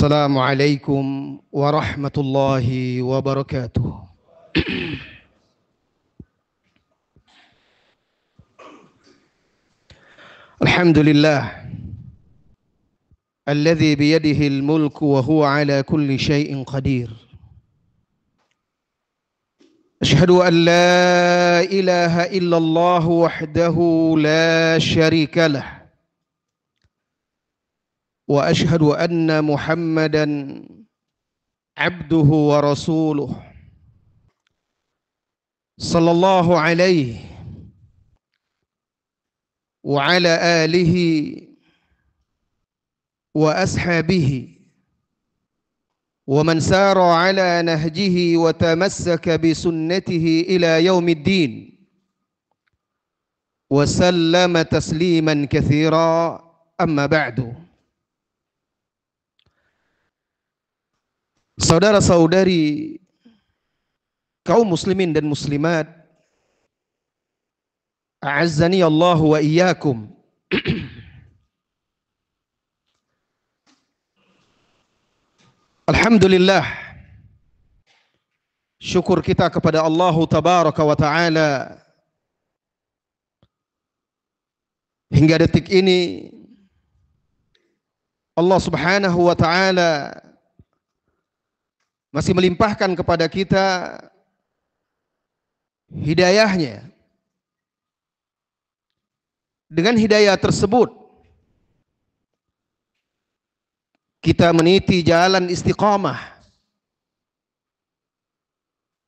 Assalamualaikum warahmatullahi wabarakatuh. Alhamdulillah alladzi biyadihi al-mulku wa huwa ala kulli syai'in qadir. Ashhadu an la ilaha illallah wahdahu la syarika lah. Wa ashhadu anna Muhammadan abduhu wa rasuluh sallallahu alaihi wa ala alihi wa ashabihi wa man sara ala nahjihi wa tamassaka bi sunnatihi ila yaumiddin wa sallama tasliman katsira, amma ba'du. Saudara-saudari kaum muslimin dan muslimat, a'azzani Allah wa iyyakum. Alhamdulillah, syukur kita kepada Allah tabaraka wa ta'ala hingga detik ini Allah subhanahu wa ta'ala masih melimpahkan kepada kita hidayahnya. Dengan hidayah tersebut kita meniti jalan istiqamah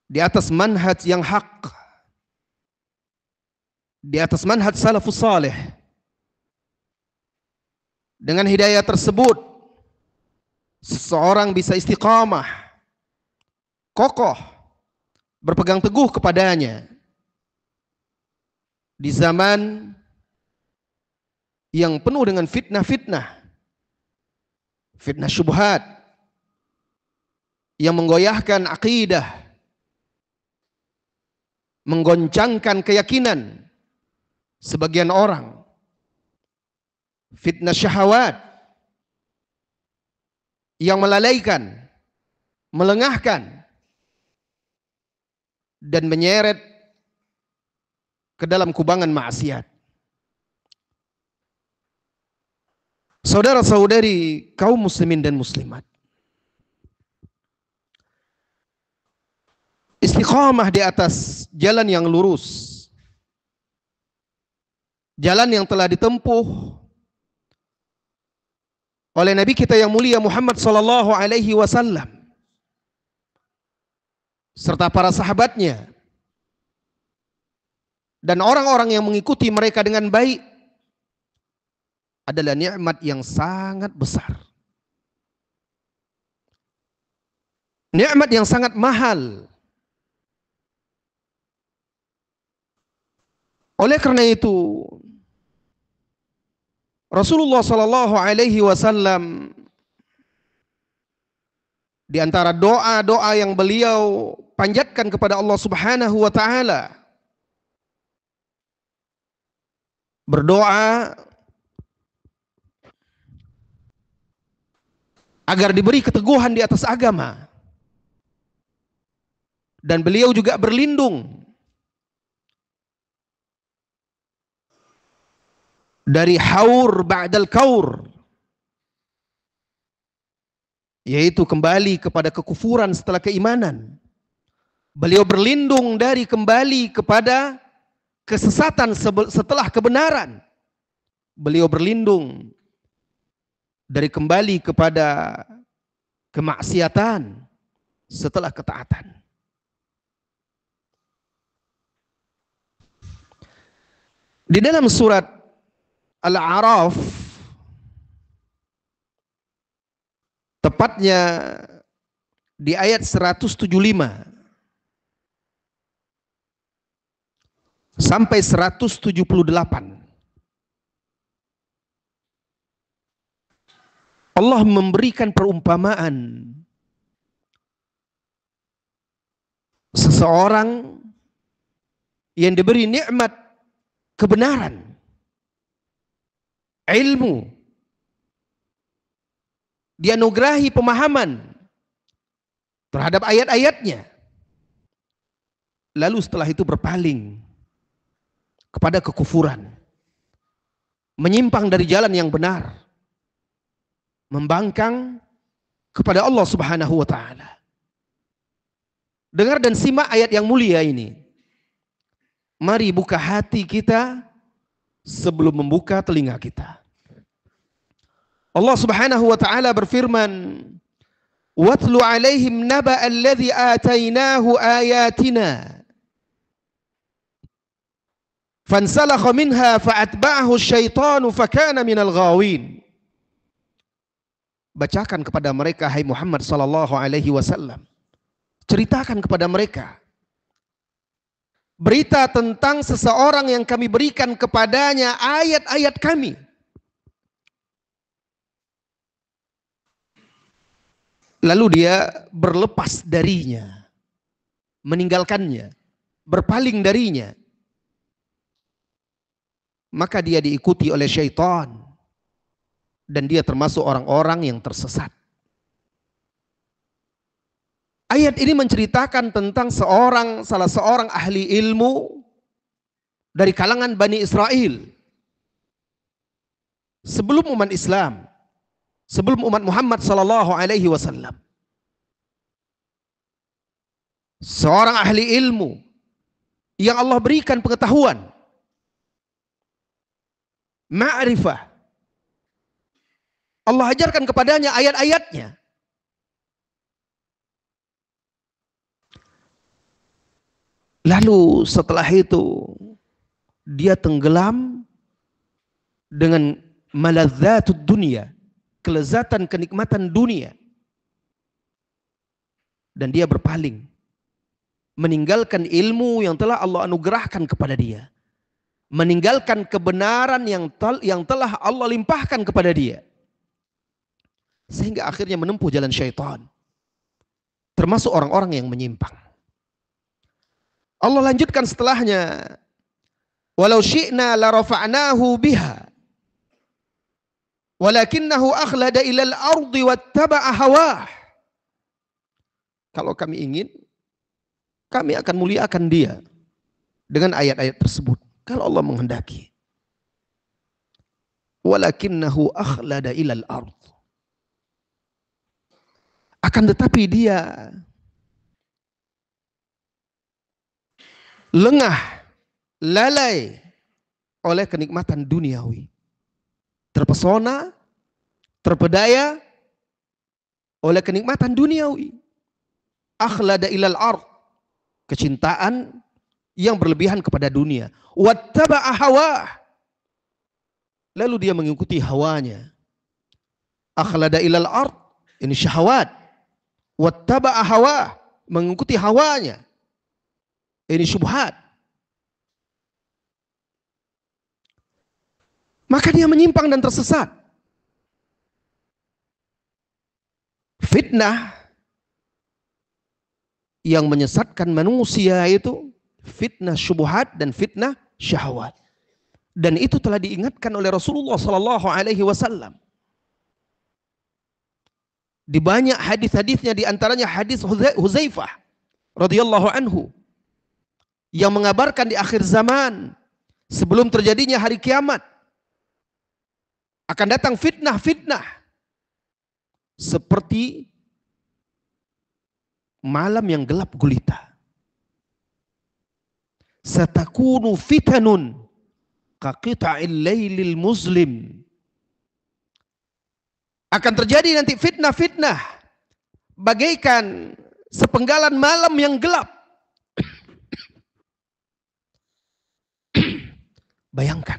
di atas manhaj yang hak, di atas manhaj salafus salih. Dengan hidayah tersebut seseorang bisa istiqamah, kokoh, berpegang teguh kepadanya di zaman yang penuh dengan fitnah-fitnah, fitnah syubhat yang menggoyahkan akidah, menggoncangkan keyakinan sebagian orang, fitnah syahwat yang melalaikan, melengahkan dan menyeret ke dalam kubangan maksiat. Saudara-saudari kaum muslimin dan muslimat, istiqamah di atas jalan yang lurus, jalan yang telah ditempuh oleh Nabi kita yang mulia Muhammad sallallahu alaihi wasallam serta para sahabatnya dan orang-orang yang mengikuti mereka dengan baik adalah nikmat yang sangat besar, nikmat yang sangat mahal. Oleh karena itu Rasulullah sallallahu alaihi wasallam di antara doa-doa yang beliau panjatkan kepada Allah Subhanahu wa taala, berdoa agar diberi keteguhan di atas agama, dan beliau juga berlindung dari haur ba'dal kaur, yaitu kembali kepada kekufuran setelah keimanan. Beliau berlindung dari kembali kepada kesesatan setelah kebenaran. Beliau berlindung dari kembali kepada kemaksiatan setelah ketaatan. Di dalam surat Al-A'raf, tepatnya di ayat 175 sampai 178, Allah memberikan perumpamaan seseorang yang diberi nikmat kebenaran, ilmu, dianugerahi pemahaman terhadap ayat-ayatnya, lalu setelah itu berpaling kepada kekufuran, menyimpang dari jalan yang benar, membangkang kepada Allah Subhanahu wa taala. Dengar dan simak ayat yang mulia ini. Mari buka hati kita sebelum membuka telinga kita. Allah Subhanahu wa taala berfirman, "Watlu 'alaihim naba'a alladzi atainahu ayatina fansalakha minha fa'atba'ahu asyaitanu fakana minal ghawin." Bacakan kepada mereka, hai Muhammad sallallahu alaihi wasallam. Ceritakan kepada mereka berita tentang seseorang yang kami berikan kepadanya ayat-ayat kami. Lalu dia berlepas darinya, meninggalkannya, berpaling darinya. Maka dia diikuti oleh syaitan. Dan dia termasuk orang-orang yang tersesat. Ayat ini menceritakan tentang salah seorang ahli ilmu dari kalangan Bani Israel. Sebelum umat Islam, sebelum umat Muhammad sallallahu alaihi wasallam. Seorang ahli ilmu yang Allah berikan pengetahuan, ma'rifah. Allah ajarkan kepadanya ayat-ayatnya. Lalu setelah itu dia tenggelam dengan malazzatud dunia, kelezatan kenikmatan dunia. Dan dia berpaling, meninggalkan ilmu yang telah Allah anugerahkan kepada dia, meninggalkan kebenaran yang telah Allah limpahkan kepada dia, sehingga akhirnya menempuh jalan syaitan, termasuk orang-orang yang menyimpang. Allah lanjutkan setelahnya, walau syi'na la rafa'nahu biha walakinnahu akhlada ilal ardi wattaba'a hawah. Kalau kami ingin, kami akan muliakan dia dengan ayat-ayat tersebut. Kalau Allah menghendaki. Walakinnahu akhlada ilal ard. Akan tetapi dia lengah, lalai oleh kenikmatan duniawi. Terpesona, terpedaya oleh kenikmatan duniawi. Akhlada ilal ard. Kecintaan yang berlebihan kepada dunia. Wattaba'a hawah. Lalu dia mengikuti hawanya. Akhlada ilal ard. Ini syahwat. Wattaba'a hawah, mengikuti hawanya. Ini syubhat. Maka dia menyimpang dan tersesat. Fitnah yang menyesatkan manusia itu fitnah syubhat dan fitnah syahwat. Dan itu telah diingatkan oleh Rasulullah sallallahu alaihi wasallam. Di banyak hadis-hadisnya, di antaranya hadis Huzaifah radhiyallahu anhu yang mengabarkan di akhir zaman sebelum terjadinya hari kiamat akan datang fitnah-fitnah seperti malam yang gelap gulita. Satakunu fitanun kaqita'il lailil muslim. Akan terjadi nanti fitnah-fitnah bagaikan sepenggalan malam yang gelap. Bayangkan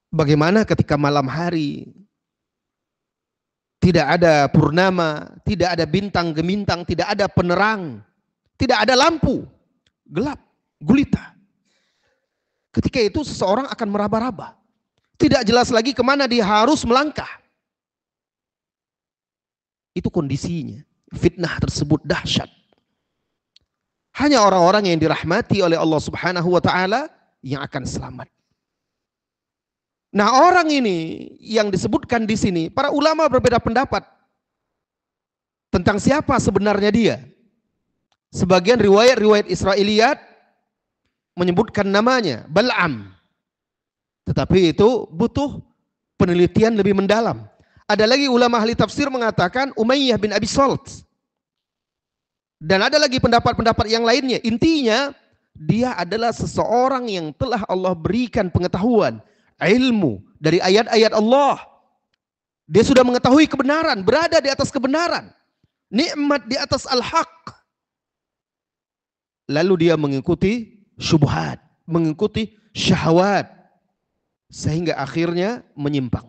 bagaimana ketika malam hari tidak ada purnama, tidak ada bintang gemintang, tidak ada penerang, tidak ada lampu, gelap, gulita. Ketika itu seseorang akan meraba-raba. Tidak jelas lagi kemana dia harus melangkah. Itu kondisinya. Fitnah tersebut dahsyat. Hanya orang-orang yang dirahmati oleh Allah Subhanahu wa taala yang akan selamat. Nah, orang ini yang disebutkan di sini, para ulama berbeda pendapat tentang siapa sebenarnya dia. Sebagian riwayat-riwayat Israiliyat menyebutkan namanya Bal'am. Tetapi itu butuh penelitian lebih mendalam. Ada lagi ulama ahli tafsir mengatakan Umayyah bin Abi Salt. Dan ada lagi pendapat-pendapat yang lainnya. Intinya dia adalah seseorang yang telah Allah berikan pengetahuan, ilmu dari ayat-ayat Allah. Dia sudah mengetahui kebenaran, berada di atas kebenaran. Nikmat di atas al-haq. Lalu dia mengikuti syubhat, mengikuti syahwat, sehingga akhirnya menyimpang.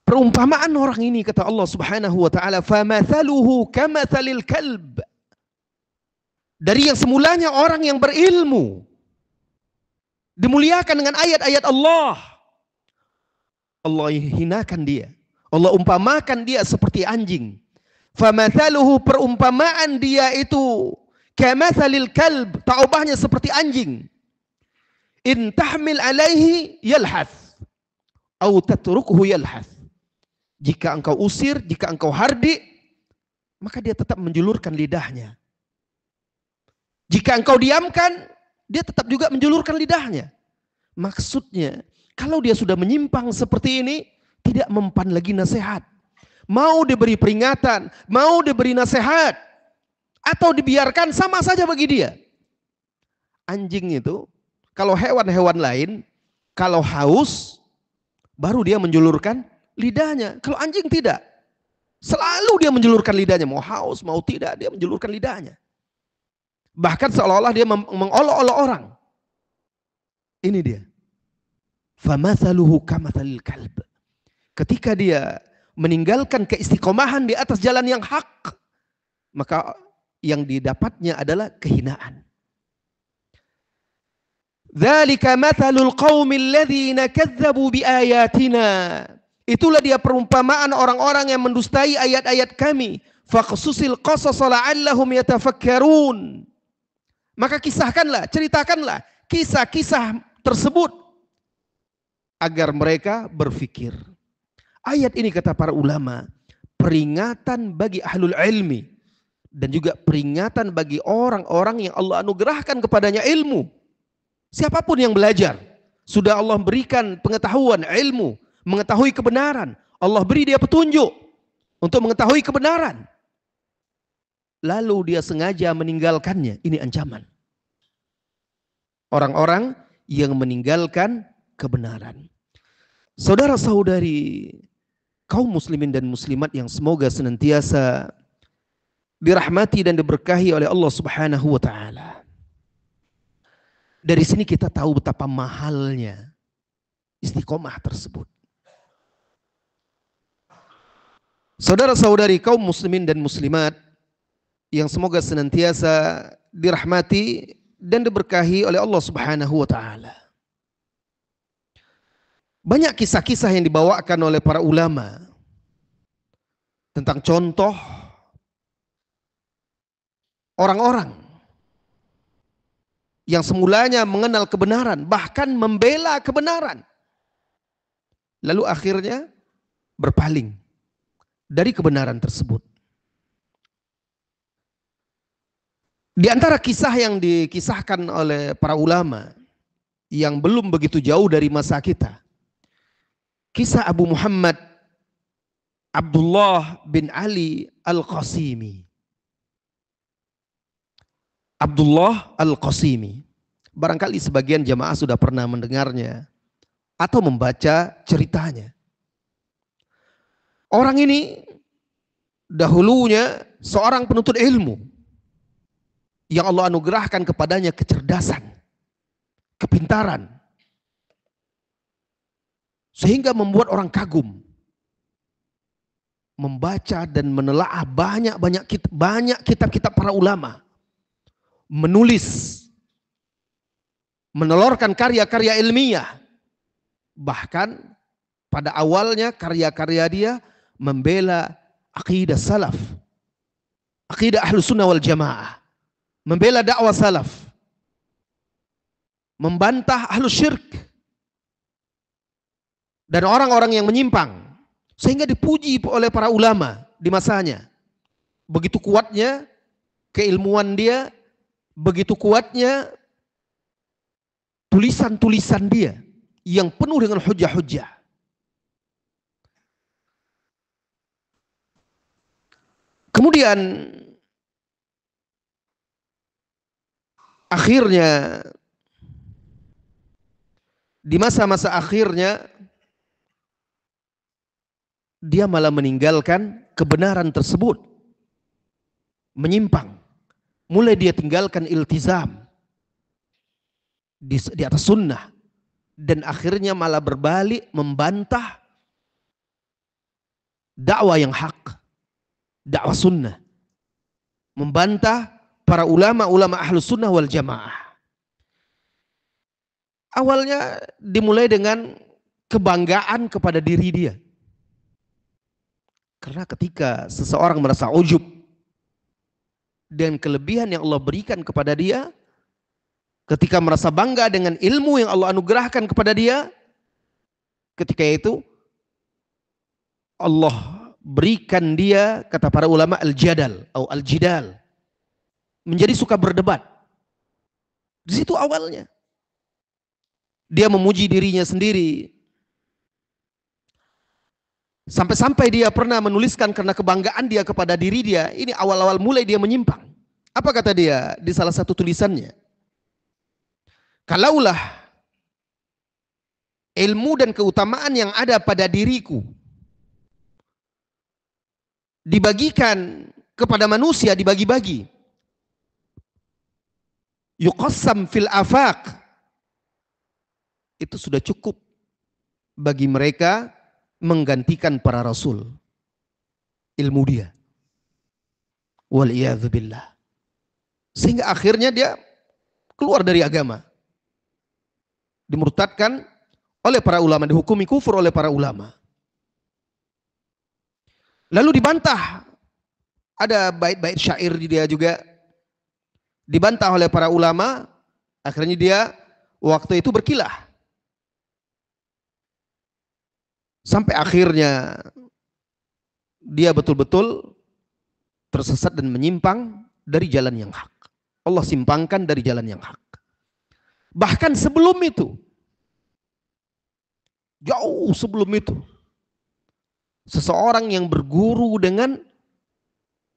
Perumpamaan orang ini kata Allah Subhanahu wa taala, "Famathaluhu kamathalil kalb." Dari yang semulanya orang yang berilmu, dimuliakan dengan ayat-ayat Allah, Allah hinakan dia. Allah umpamakan dia seperti anjing. Famathaluhu, perumpamaan dia itu kamathalil kalb, taubahnya seperti anjing. In tahmil alaihi yalhath au tatrukuhu yalhath. Jika engkau usir, jika engkau hardik, maka dia tetap menjulurkan lidahnya. Jika engkau diamkan, dia tetap juga menjulurkan lidahnya. Maksudnya, kalau dia sudah menyimpang seperti ini, tidak mempan lagi nasihat. Mau diberi peringatan, mau diberi nasihat, atau dibiarkan, sama saja bagi dia. Anjing itu, kalau hewan-hewan lain, kalau haus, baru dia menjulurkan lidahnya. Kalau anjing tidak. Selalu dia menjulurkan lidahnya. Mau haus, mau tidak, dia menjulurkan lidahnya. Bahkan seolah-olah dia mengolok-olok orang. Ini dia. Famathaluhu kamathalil kalb. Ketika dia meninggalkan keistiqomahan di atas jalan yang hak, maka yang didapatnya adalah kehinaan. Dzalika mathalul qaumil ladzina kadzdzabu biayatina. Itulah dia perumpamaan orang-orang yang mendustai ayat-ayat kami. Faqsusil qasas la'allahum yatafakkarun. Maka kisahkanlah, ceritakanlah kisah-kisah tersebut agar mereka berfikir. Ayat ini kata para ulama, peringatan bagi ahlul ilmi dan juga peringatan bagi orang-orang yang Allah anugerahkan kepadanya ilmu. Siapapun yang belajar, sudah Allah berikan pengetahuan, ilmu, mengetahui kebenaran. Allah beri dia petunjuk untuk mengetahui kebenaran. Lalu dia sengaja meninggalkannya. Ini ancaman. Orang-orang yang meninggalkan kebenaran. Saudara-saudari, kaum muslimin dan muslimat yang semoga senantiasa dirahmati dan diberkahi oleh Allah Subhanahu wa taala. Dari sini kita tahu betapa mahalnya istiqomah tersebut. Saudara-saudari kaum muslimin dan muslimat yang semoga senantiasa dirahmati dan diberkahi oleh Allah Subhanahu wa taala. Banyak kisah-kisah yang dibawakan oleh para ulama tentang contoh orang-orang yang semulanya mengenal kebenaran, bahkan membela kebenaran, lalu akhirnya berpaling dari kebenaran tersebut. Di antara kisah yang dikisahkan oleh para ulama yang belum begitu jauh dari masa kita, kisah Abu Muhammad Abdullah bin Ali Al-Qasimi. Abdullah Al-Qasimi. Barangkali sebagian jamaah sudah pernah mendengarnya atau membaca ceritanya. Orang ini dahulunya seorang penuntut ilmu yang Allah anugerahkan kepadanya kecerdasan, kepintaran, sehingga membuat orang kagum. Membaca dan menelaah banyak kitab-kitab para ulama. Menulis, menelurkan karya-karya ilmiah. Bahkan pada awalnya karya-karya dia membela akidah salaf, akidah ahlus sunnah wal jamaah, membela dakwah salaf, membantah ahlus syirk dan orang-orang yang menyimpang, sehingga dipuji oleh para ulama di masanya. Begitu kuatnya keilmuan dia, begitu kuatnya tulisan-tulisan dia yang penuh dengan hujah-hujah. Kemudian akhirnya di masa-masa akhirnya dia malah meninggalkan kebenaran tersebut, menyimpang. Mulai dia tinggalkan iltizam di atas sunnah, dan akhirnya malah berbalik membantah dakwah yang hak, dakwah sunnah, membantah para ulama-ulama ahlus sunnah wal jamaah. Awalnya dimulai dengan kebanggaan kepada diri dia. Karena ketika seseorang merasa ujub dan kelebihan yang Allah berikan kepada dia, ketika merasa bangga dengan ilmu yang Allah anugerahkan kepada dia, ketika itu Allah berikan dia, kata para ulama, al-jadal atau al-jidal, menjadi suka berdebat. Di situ awalnya dia memuji dirinya sendiri. Sampai-sampai dia pernah menuliskan karena kebanggaan dia kepada diri dia, ini awal-awal mulai dia menyimpang. Apa kata dia di salah satu tulisannya? Kalaulah ilmu dan keutamaan yang ada pada diriku dibagikan kepada manusia, dibagi-bagi, yuqassam fil afaq, itu sudah cukup bagi mereka menggantikan para rasul, ilmu dia. Waliyadzubillah. Sehingga akhirnya dia keluar dari agama, dimurtadkan oleh para ulama, dihukumi kufur oleh para ulama. Lalu dibantah, ada bait-bait syair dia juga dibantah oleh para ulama. Akhirnya dia waktu itu berkilah, sampai akhirnya dia betul-betul tersesat dan menyimpang dari jalan yang hak. Allah simpangkan dari jalan yang hak. Bahkan sebelum itu, jauh sebelum itu, seseorang yang berguru dengan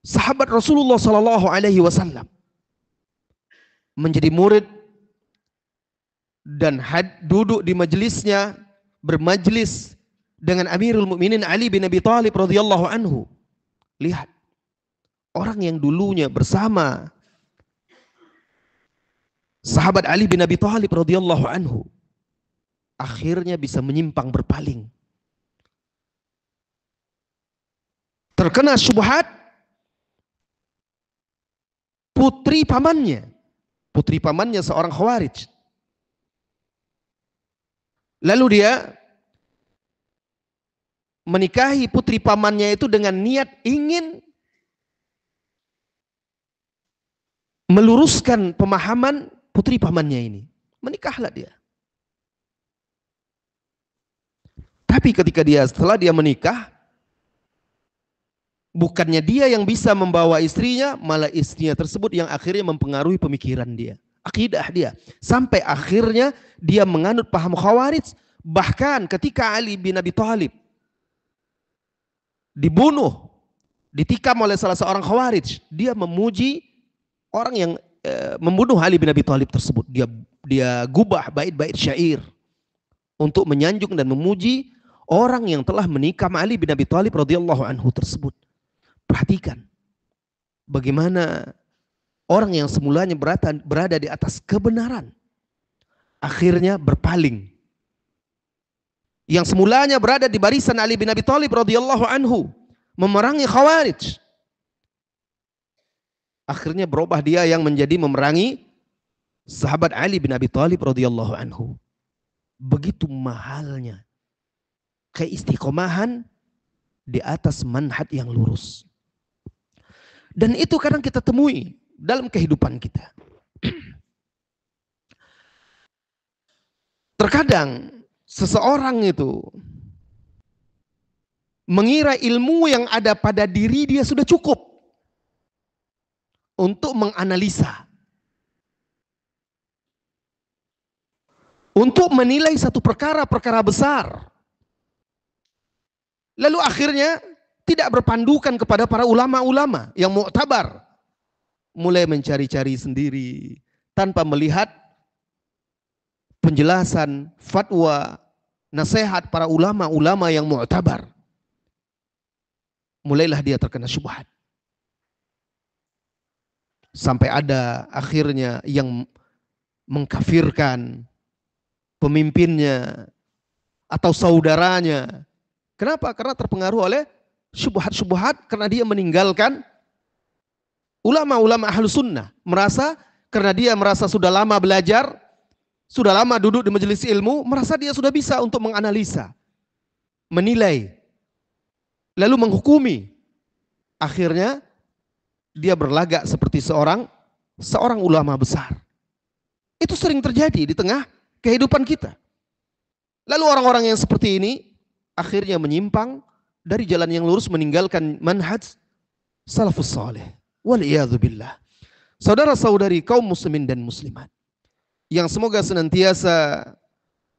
sahabat Rasulullah SAW, menjadi murid dan duduk di majelisnya, bermajlis dengan Amirul Mukminin Ali bin Abi Thalib radhiyallahu anhu. Lihat, orang yang dulunya bersama sahabat Ali bin Abi Thalib radhiyallahu anhu, akhirnya bisa menyimpang, berpaling, terkena syubhat putri pamannya seorang Khawarij. Lalu dia menikahi putri pamannya itu dengan niat ingin meluruskan pemahaman putri pamannya ini. Menikahlah dia. Tapi setelah dia menikah, bukannya dia yang bisa membawa istrinya, malah istrinya tersebut yang akhirnya mempengaruhi pemikiran dia, akidah dia. Sampai akhirnya dia menganut paham Khawarij. Bahkan ketika Ali bin Abi Thalib dibunuh, ditikam oleh salah seorang Khawarij, dia memuji orang yang membunuh Ali bin Abi Thalib tersebut. Dia gubah bait-bait syair untuk menyanjung dan memuji orang yang telah menikam Ali bin Abi Thalib radhiyallahu anhu tersebut. Perhatikan bagaimana orang yang semulanya berada di atas kebenaran akhirnya berpaling. Yang semulanya berada di barisan Ali bin Abi Thalib radhiyallahu anhu, memerangi Khawarij, akhirnya berubah dia yang menjadi memerangi sahabat Ali bin Abi Thalib radhiyallahu anhu. Begitu mahalnya keistiqomahan di atas manhaj yang lurus. Dan itu kadang kita temui dalam kehidupan kita. Terkadang seseorang itu mengira ilmu yang ada pada diri dia sudah cukup untuk menganalisa, untuk menilai satu perkara besar. Lalu akhirnya tidak berpandukan kepada para ulama-ulama yang mu'tabar. Mulai mencari-cari sendiri tanpa melihat penjelasan, fatwa, nasihat para ulama-ulama yang mu'tabar. Mulailah dia terkena syubhat. Sampai ada akhirnya yang mengkafirkan pemimpinnya atau saudaranya. Kenapa? Karena terpengaruh oleh syubhat-syubhat, karena dia meninggalkan ulama-ulama ahlu sunnah. Karena dia merasa sudah lama belajar, sudah lama duduk di majelis ilmu, merasa dia sudah bisa untuk menganalisa, menilai, lalu menghukumi. Akhirnya dia berlagak seperti seorang ulama besar. Itu sering terjadi di tengah kehidupan kita. Lalu orang-orang yang seperti ini akhirnya menyimpang dari jalan yang lurus, meninggalkan manhaj salafus saleh. Waliyadzubillah. Saudara-saudari kaum muslimin dan muslimat yang semoga senantiasa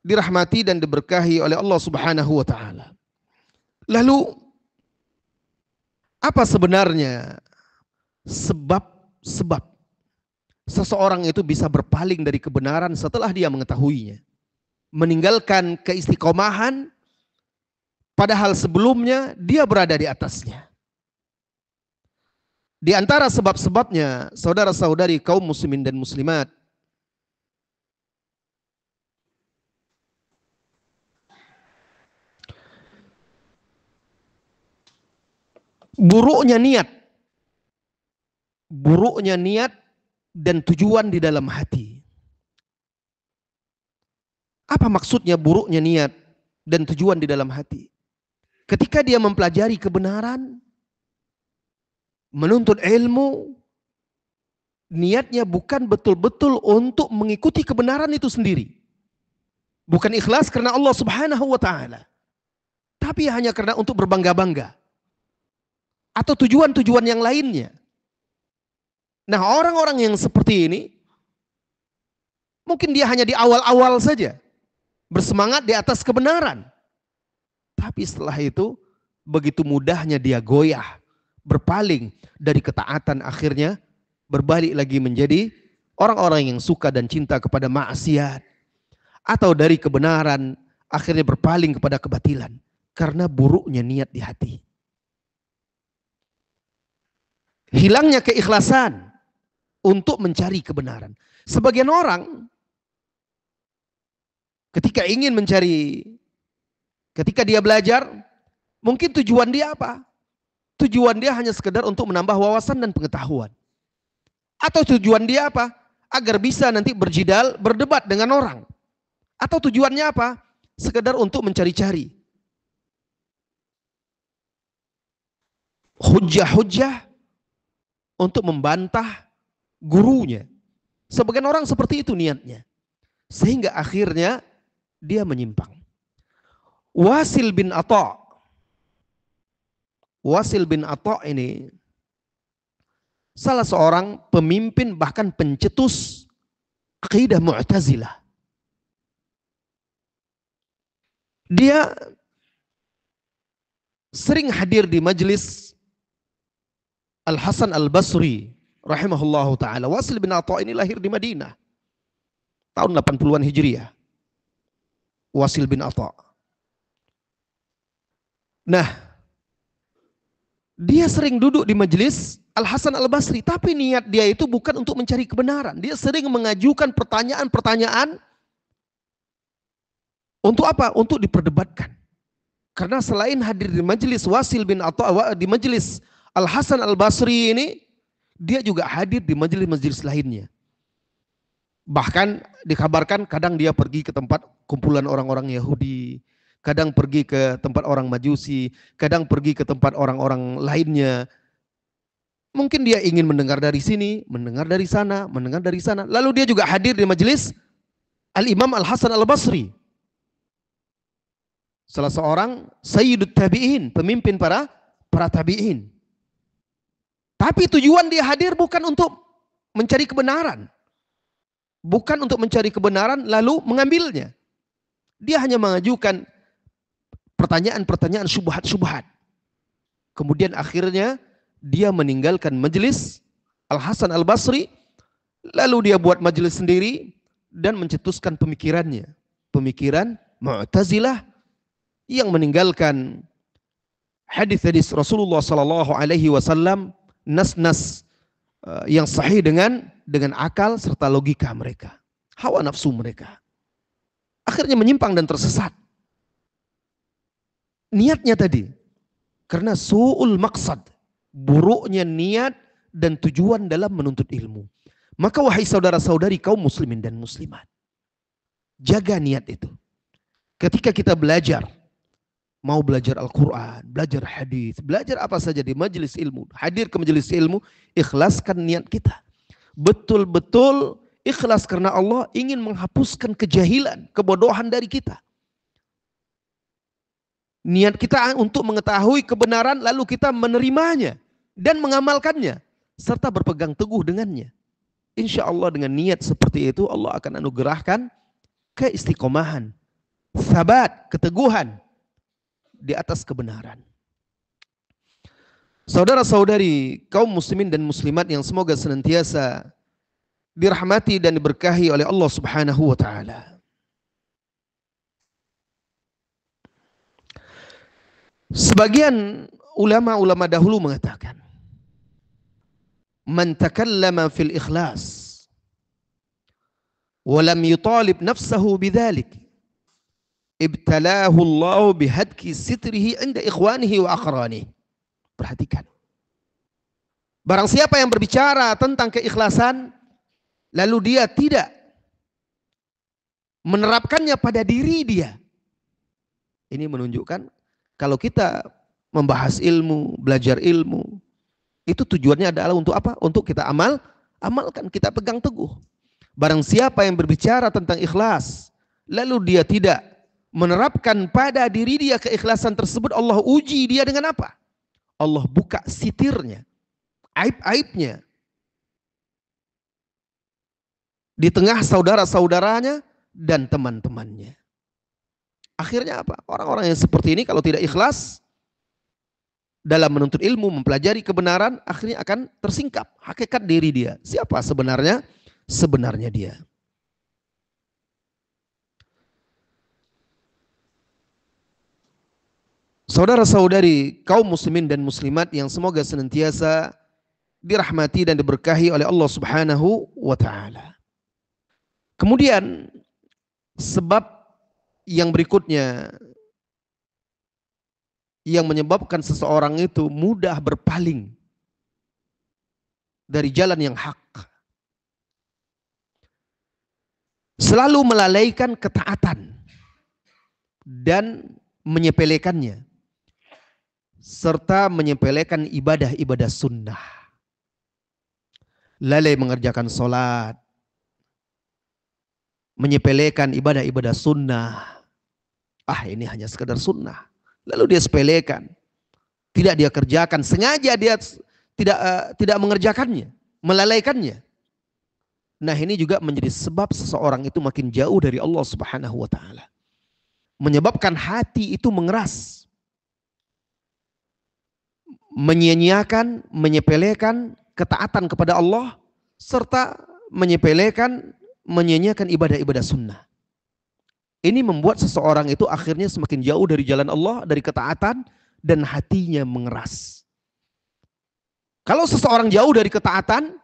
dirahmati dan diberkahi oleh Allah Subhanahu wa taala. Lalu apa sebenarnya sebab seseorang itu bisa berpaling dari kebenaran setelah dia mengetahuinya, meninggalkan keistiqomahan padahal sebelumnya dia berada di atasnya? Di antara sebab-sebabnya, saudara-saudari kaum muslimin dan muslimat, buruknya niat dan tujuan di dalam hati. Apa maksudnya buruknya niat dan tujuan di dalam hati? Ketika dia mempelajari kebenaran, menuntut ilmu, niatnya bukan betul-betul untuk mengikuti kebenaran itu sendiri. Bukan ikhlas karena Allah Subhanahu wa taala. Tapi hanya karena untuk berbangga-bangga. Atau tujuan-tujuan yang lainnya. Nah, orang-orang yang seperti ini mungkin dia hanya di awal-awal saja bersemangat di atas kebenaran. Tapi setelah itu begitu mudahnya dia goyah, berpaling dari ketaatan, akhirnya berbalik lagi menjadi orang-orang yang suka dan cinta kepada maksiat, atau dari kebenaran akhirnya berpaling kepada kebatilan karena buruknya niat di hati. Hilangnya keikhlasan untuk mencari kebenaran. Sebagian orang ketika dia belajar, mungkin tujuan dia apa? Tujuan dia hanya sekedar untuk menambah wawasan dan pengetahuan. Atau tujuan dia apa? Agar bisa nanti berdebat dengan orang. Atau tujuannya apa? Sekedar untuk mencari-cari hujah-hujah untuk membantah gurunya. Sebagian orang seperti itu niatnya. Sehingga akhirnya dia menyimpang. Wasil bin Atha ini salah seorang pemimpin, bahkan pencetus akidah Mu'tazilah. Dia sering hadir di majelis Al-Hasan Al-Basri rahimahullahu ta'ala. Wasil bin Atha ini lahir di Madinah tahun 80-an Hijriah. Wasil bin Atha. Nah, dia sering duduk di majelis Al-Hasan Al-Basri, tapi niat dia itu bukan untuk mencari kebenaran. Dia sering mengajukan pertanyaan-pertanyaan untuk apa? Untuk diperdebatkan. Karena selain hadir di majelis Wasil bin Atha, di majelis Al-Hasan Al-Basri ini, dia juga hadir di majelis-majelis lainnya. Bahkan dikabarkan kadang dia pergi ke tempat kumpulan orang-orang Yahudi, kadang pergi ke tempat orang Majusi, kadang pergi ke tempat orang-orang lainnya. Mungkin dia ingin mendengar dari sini, mendengar dari sana, mendengar dari sana. Lalu dia juga hadir di majelis Al-Imam Al-Hasan Al-Basri, salah seorang Sayyidut Tabi'in, pemimpin para tabi'in. Tapi tujuan dia hadir bukan untuk mencari kebenaran. Bukan untuk mencari kebenaran lalu mengambilnya. Dia hanya mengajukan pertanyaan-pertanyaan syubhat-syubhat. Kemudian akhirnya dia meninggalkan majelis Al-Hasan Al-Basri, lalu dia buat majelis sendiri dan mencetuskan pemikirannya. Pemikiran Mu'tazilah yang meninggalkan hadis-hadis Rasulullah sallallahu alaihi wasallam, nas-nas yang sahih dengan akal serta logika mereka, hawa nafsu mereka. Akhirnya menyimpang dan tersesat. Niatnya tadi karena su'ul maqsad, buruknya niat dan tujuan dalam menuntut ilmu. Maka wahai saudara-saudari kaum muslimin dan muslimat, jaga niat itu. Ketika kita belajar, mau belajar Al-Quran, belajar hadis, belajar apa saja di majelis ilmu, hadir ke majelis ilmu, ikhlaskan niat kita. Betul-betul ikhlas karena Allah ingin menghapuskan kejahilan, kebodohan dari kita. Niat kita untuk mengetahui kebenaran lalu kita menerimanya dan mengamalkannya serta berpegang teguh dengannya. Insya Allah dengan niat seperti itu Allah akan anugerahkan keistiqomahan, sabat, keteguhan di atas kebenaran. Saudara-saudari kaum muslimin dan muslimat yang semoga senantiasa dirahmati dan diberkahi oleh Allah Subhanahu wa taala. Sebagian ulama-ulama dahulu mengatakan, man takallama fil ikhlas wa lam yutalib nafsahu bidzalik ibtalahu Allah bihadki sitrihi inda ikhwanihi wa aqranihi. Perhatikan. Barang siapa yang berbicara tentang keikhlasan lalu dia tidak menerapkannya pada diri dia. Ini menunjukkan kalau kita membahas ilmu, belajar ilmu, itu tujuannya adalah untuk apa? Untuk kita amalkan, kita pegang teguh. Barang siapa yang berbicara tentang ikhlas lalu dia tidak menerapkan pada diri dia keikhlasan tersebut, Allah uji dia dengan apa? Allah buka sitirnya, aib-aibnya di tengah saudara-saudaranya dan teman-temannya. Akhirnya apa? Orang-orang yang seperti ini kalau tidak ikhlas dalam menuntut ilmu, mempelajari kebenaran, akhirnya akan tersingkap hakikat diri dia. Siapa sebenarnya? Sebenarnya dia. Saudara-saudari kaum muslimin dan muslimat yang semoga senantiasa dirahmati dan diberkahi oleh Allah Subhanahu wa taala. Kemudian sebab yang berikutnya yang menyebabkan seseorang itu mudah berpaling dari jalan yang hak, selalu melalaikan ketaatan dan menyepelekannya, serta menyepelekan ibadah-ibadah sunnah. Lalai mengerjakan sholat, menyepelekan ibadah-ibadah sunnah. Ini hanya sekedar sunnah. Lalu dia sepelekan, tidak dia kerjakan, sengaja dia tidak mengerjakannya, melalaikannya. Nah, ini juga menjadi sebab seseorang itu makin jauh dari Allah Subhanahu wa taala. Menyebabkan hati itu mengeras, menyia-nyiakan, menyepelekan ketaatan kepada Allah serta menyepelekan, menyia-nyiakan ibadah-ibadah sunnah. Ini membuat seseorang itu akhirnya semakin jauh dari jalan Allah, dari ketaatan, dan hatinya mengeras. Kalau seseorang jauh dari ketaatan,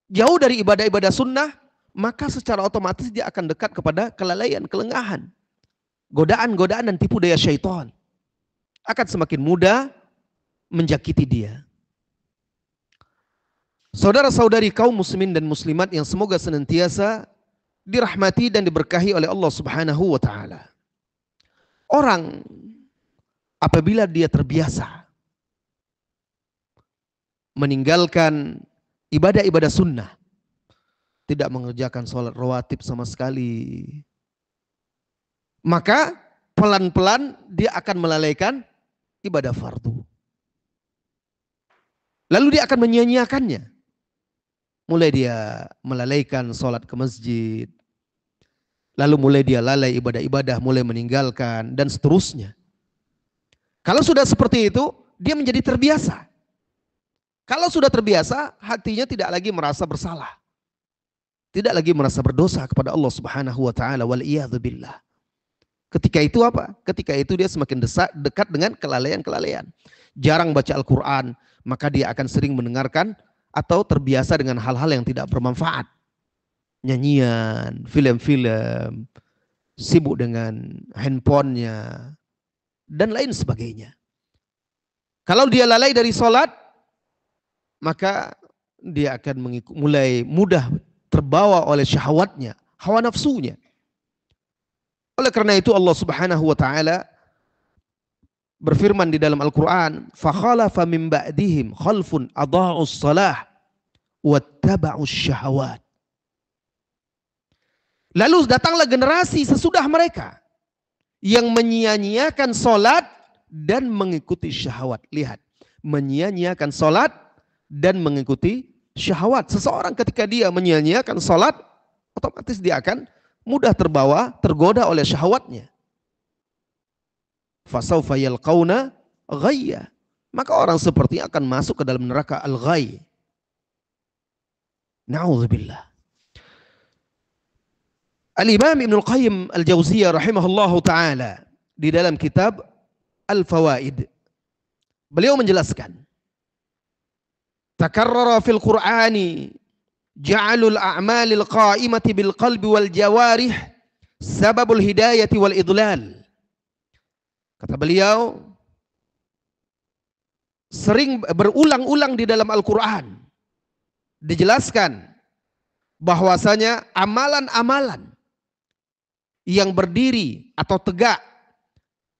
jauh dari ibadah-ibadah sunnah, maka secara otomatis dia akan dekat kepada kelalaian, kelengahan, godaan-godaan dan tipu daya syaitan. Akan semakin mudah menjakiti dia. Saudara-saudari kaum muslimin dan muslimat yang semoga senantiasa dirahmati dan diberkahi oleh Allah Subhanahu wa taala. Orang apabila dia terbiasa meninggalkan ibadah-ibadah sunnah, tidak mengerjakan sholat rawatib sama sekali, maka pelan-pelan dia akan melalaikan ibadah fardu. Lalu dia akan menyia-nyiakannya. Mulai dia melalaikan sholat ke masjid, lalu mulai dia lalai ibadah-ibadah, mulai meninggalkan, dan seterusnya. Kalau sudah seperti itu, dia menjadi terbiasa. Kalau sudah terbiasa, hatinya tidak lagi merasa bersalah. Tidak lagi merasa berdosa kepada Allah Subhanahu wa taala, wal iyadzu billah. Ketika itu apa? Ketika itu dia semakin dekat dengan kelalaian-kelalaian. Jarang baca Al-Quran, maka dia akan sering mendengarkan atau terbiasa dengan hal-hal yang tidak bermanfaat. Nyanyian, film-film, sibuk dengan handphonenya, dan lain sebagainya. Kalau dia lalai dari sholat, maka dia akan mulai mudah terbawa oleh syahwatnya, hawa nafsunya. Oleh karena itu Allah Subhanahu wa taala berfirman di dalam Al-Qur'an, "Fa khalafa min ba'dihim khalfun adha'us shalah wattaba'us syahawat." Lalu datanglah generasi sesudah mereka yang menyia-nyiakan salat dan mengikuti syahwat. Lihat, menyia-nyiakan salat dan mengikuti syahwat. Seseorang ketika dia menyia-nyiakan salat, otomatis dia akan mudah terbawa, tergoda oleh syahwatnya. Fasawfa yalqauna ghayya. Maka orang seperti akan masuk ke dalam neraka al-ghayy. Na'udzubillah. Al-Imam Ibnu Al-Qayyim Al-Jauziyah rahimahullahu taala di dalam kitab Al-Fawaid, beliau menjelaskan, takarrara fil Qur'ani ja'alul a'malil qa'imati bil qalbi wal jawarih sababul hidayati wal idlal. Kata beliau, sering berulang-ulang di dalam Al-Quran dijelaskan bahwasanya amalan-amalan yang berdiri atau tegak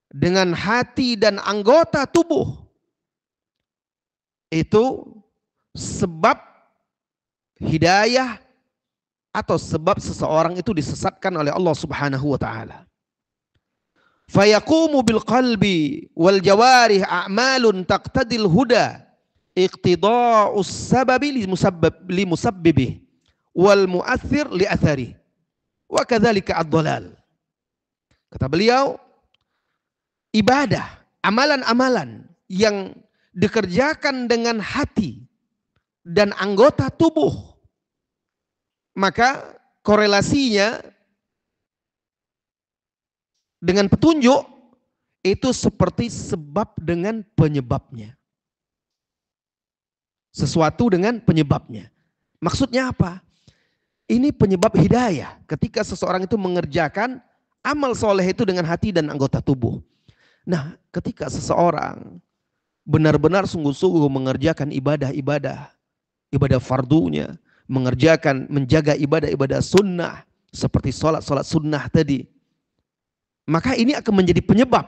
dengan hati dan anggota tubuh itu sebab hidayah atau sebab seseorang itu disesatkan oleh Allah Subhanahu wa taala. Fayaqumu bil qalbi wal jawarih a'malun taqtadil huda iqtida'us sababi li musabbibih wal mu'athir li athari wa kadzalika ad-dhalal. Kata beliau, ibadah, amalan-amalan yang dikerjakan dengan hati dan anggota tubuh, maka korelasinya dengan petunjuk itu seperti sebab dengan penyebabnya. Sesuatu dengan penyebabnya. Maksudnya apa? Ini penyebab hidayah ketika seseorang itu mengerjakan amal soleh itu dengan hati dan anggota tubuh. Nah, ketika seseorang benar-benar sungguh-sungguh mengerjakan ibadah-ibadah, ibadah fardunya, menjaga ibadah-ibadah sunnah seperti sholat sunnah tadi, maka ini akan menjadi penyebab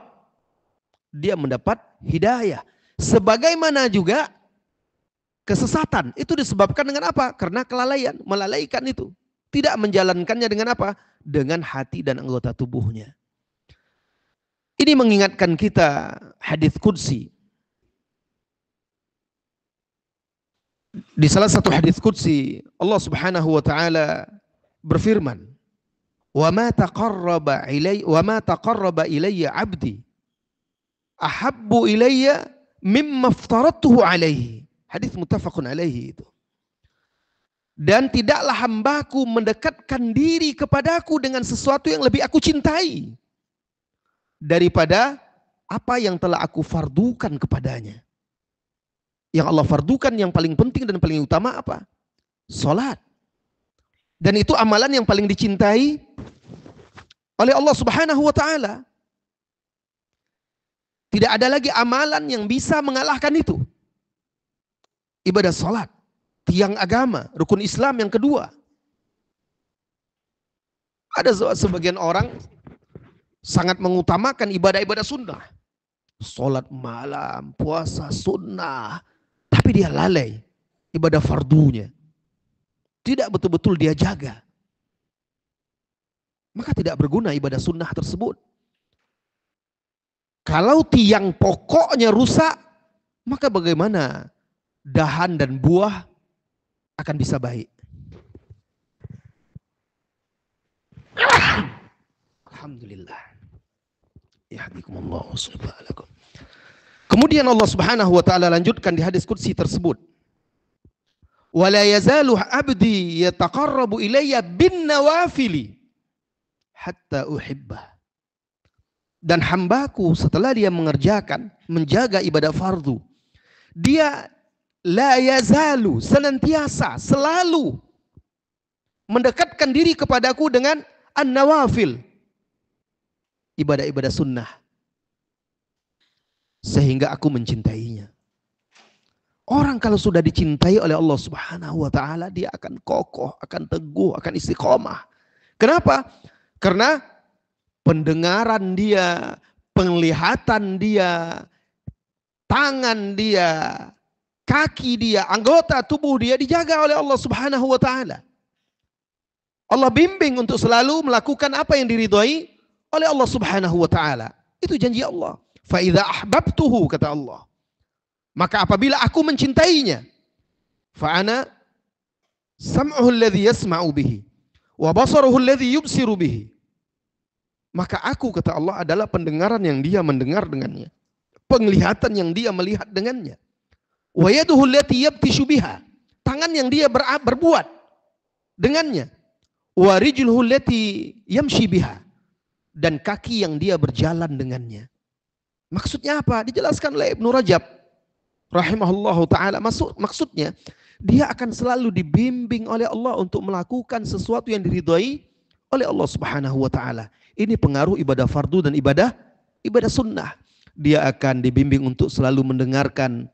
dia mendapat hidayah. Sebagaimana juga kesesatan itu disebabkan dengan apa? Karena kelalaian, melalaikan itu. Tidak menjalankannya dengan apa? Dengan hati dan anggota tubuhnya. Ini mengingatkan kita hadits qudsi. Di salah satu hadits qudsi, Allah Subhanahu wa taala berfirman, "Wa ma taqarraba ilayya 'abdi ahabbu ilayya mimma aftaradtuhu alaihi." Hadis muttafaqun alaihi itu. Dan tidaklah hambaku mendekatkan diri kepadaku dengan sesuatu yang lebih aku cintai daripada apa yang telah aku fardukan kepadanya. Yang Allah fardukan yang paling penting dan paling utama apa? Salat. Dan itu amalan yang paling dicintai oleh Allah Subhanahu wa taala. Tidak ada lagi amalan yang bisa mengalahkan itu. Ibadah salat, tiang agama, rukun Islam yang kedua. Ada sebagian orang sangat mengutamakan ibadah-ibadah sunnah. Salat malam, puasa sunnah, tapi dia lalai ibadah fardunya. tidak betul-betul dia jaga, maka tidak berguna ibadah sunnah tersebut. Kalau tiang pokoknya rusak, maka bagaimana dahan dan buah akan bisa baik? Alhamdulillah. Yahdikumullah subhanahu. Kemudian Allah Subhanahu wa taala lanjutkan di hadis qudsi tersebut. Wala yazalu abdi yataqarrabu ilayya bin nawafili hatta uhibbah. Dan hambaku setelah dia mengerjakan, menjaga ibadah fardu, dia la yazalu, senantiasa, selalu mendekatkan diri kepadaku dengan an-nawafil, ibadah-ibadah sunnah, sehingga aku mencintainya. Orang kalau sudah dicintai oleh Allah Subhanahu wa taala, dia akan kokoh, akan teguh, akan istiqomah. Kenapa? Karena pendengaran dia, penglihatan dia, tangan dia, kaki dia, anggota tubuh dia dijaga oleh Allah Subhanahu wa taala. Allah bimbing untuk selalu melakukan apa yang diridhai oleh Allah Subhanahu wa taala. Itu janji Allah. Fa idza ahbabtuhu, kata Allah, maka apabila aku mencintainya, fa ana sam'uhu alladhi yasma'u bihi wa basaruhu alladhi yubsiru bihi, maka aku, kata Allah, adalah pendengaran yang dia mendengar dengannya, penglihatan yang dia melihat dengannya, wa yaduhu allati yabtishu biha, tangan yang dia berbuat dengannya, wa rijluhu allati yamshi biha, dan kaki yang dia berjalan dengannya. Maksudnya apa? Dijelaskan oleh Ibnu Rajab rahimahullahu ta'ala. Maksudnya, dia akan selalu dibimbing oleh Allah untuk melakukan sesuatu yang diridhai oleh Allah Subhanahu wa ta'ala. Ini pengaruh ibadah fardu dan ibadah sunnah. Dia akan dibimbing untuk selalu mendengarkan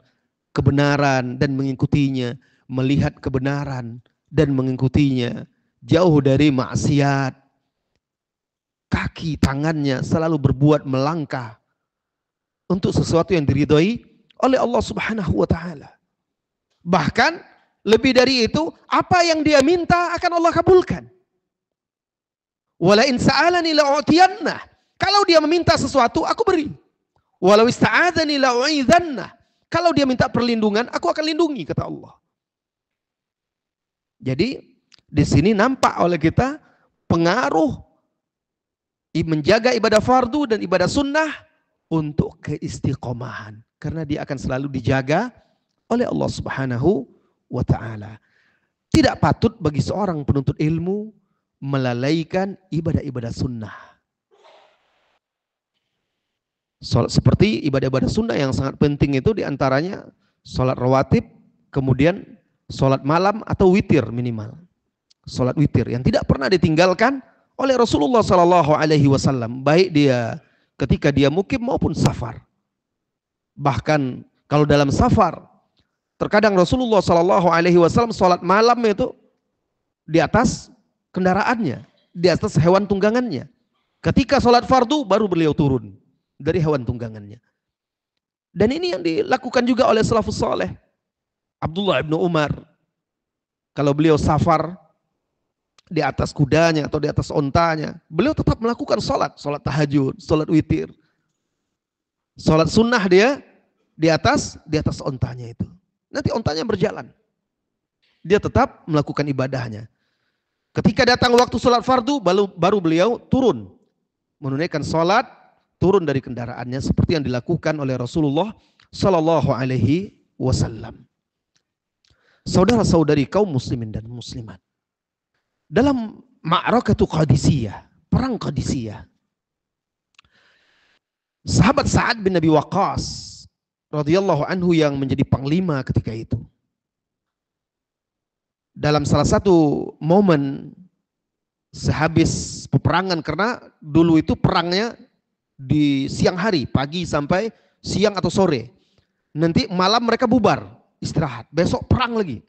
kebenaran dan mengikutinya, melihat kebenaran dan mengikutinya, jauh dari maksiat. Kaki tangannya selalu berbuat melangkah untuk sesuatu yang diridhai oleh Allah Subhanahu wa taala. Bahkan lebih dari itu, apa yang dia minta akan Allah kabulkan. Wala in sa'alani la'utiyannah. Kalau dia meminta sesuatu, aku beri. Walau ista'adzani la'u'idzannah. Kalau dia minta perlindungan, aku akan lindungi, kata Allah. Jadi di sini nampak oleh kita pengaruh menjaga ibadah fardu dan ibadah sunnah untuk keistiqomahan, karena dia akan selalu dijaga oleh Allah Subhanahu wa ta'ala. Tidak patut bagi seorang penuntut ilmu melalaikan ibadah-ibadah sunnah. Seperti ibadah-ibadah sunnah yang sangat penting itu diantaranya sholat rawatib, kemudian sholat malam atau witir minimal. Sholat witir yang tidak pernah ditinggalkan oleh Rasulullah SAW, baik dia ketika dia mukim maupun safar. Bahkan kalau dalam safar, terkadang Rasulullah SAW sholat malam itu di atas kendaraannya, di atas hewan tunggangannya. Ketika sholat fardu baru beliau turun dari hewan tunggangannya. Dan ini yang dilakukan juga oleh salafus saleh. Abdullah bin Umar, kalau beliau safar di atas kudanya atau di atas ontanya, beliau tetap melakukan sholat tahajud, sholat witir, sholat sunnah dia di atas ontanya itu. Nanti ontanya berjalan, dia tetap melakukan ibadahnya. Ketika datang waktu sholat fardu, baru beliau turun menunaikan sholat, turun dari kendaraannya seperti yang dilakukan oleh Rasulullah Sallallahu Alaihi Wasallam. Saudara-saudari kaum muslimin dan muslimat, dalam Ma'rakatu Qadisiyah, perang Qadisiyah, sahabat Sa'ad bin Abi Waqqas radhiyallahu anhu yang menjadi panglima ketika itu, dalam salah satu momen sehabis peperangan, karena dulu itu perangnya di siang hari, pagi sampai siang atau sore, nanti malam mereka bubar istirahat, besok perang lagi.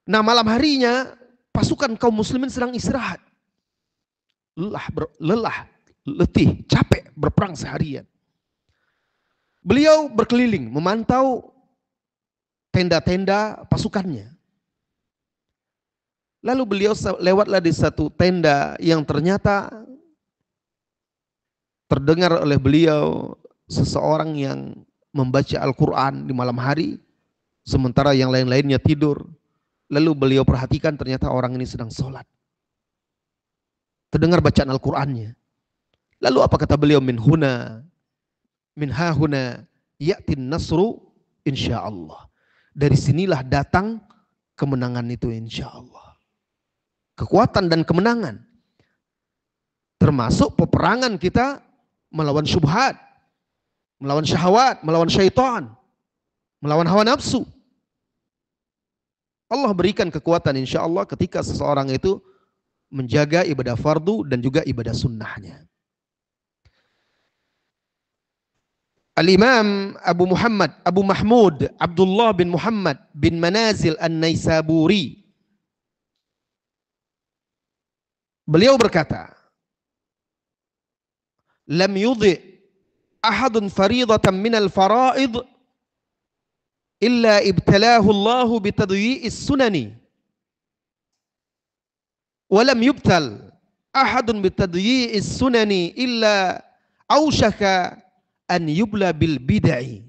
Nah, malam harinya pasukan kaum muslimin sedang istirahat, lelah, letih, capek berperang seharian. Beliau berkeliling memantau tenda-tenda pasukannya. Lalu beliau lewatlah di satu tenda yang ternyata terdengar oleh beliau seseorang yang membaca Al-Quran di malam hari, sementara yang lain-lainnya tidur. Lalu beliau perhatikan ternyata orang ini sedang sholat. Terdengar bacaan Al-Qurannya. Lalu apa kata beliau? Min hahuna ya'tin nasru insyaallah. Dari sinilah datang kemenangan itu insyaallah. Kekuatan dan kemenangan. Termasuk peperangan kita melawan syubhat, melawan syahwat, melawan syaitan, melawan hawa nafsu. Allah berikan kekuatan insyaallah ketika seseorang itu menjaga ibadah fardu dan juga ibadah sunnahnya. Al-Imam Abu Mahmud Abdullah bin Muhammad bin Manazil An-Naisaburi, beliau berkata, lam yudhi ahadun faridatan minal faraid illa ibtalahu Allahu bitadyi'is sunani wa lam yubtal ahadun bitadyi'is sunani illa aushaka an yubla bil bid'ah.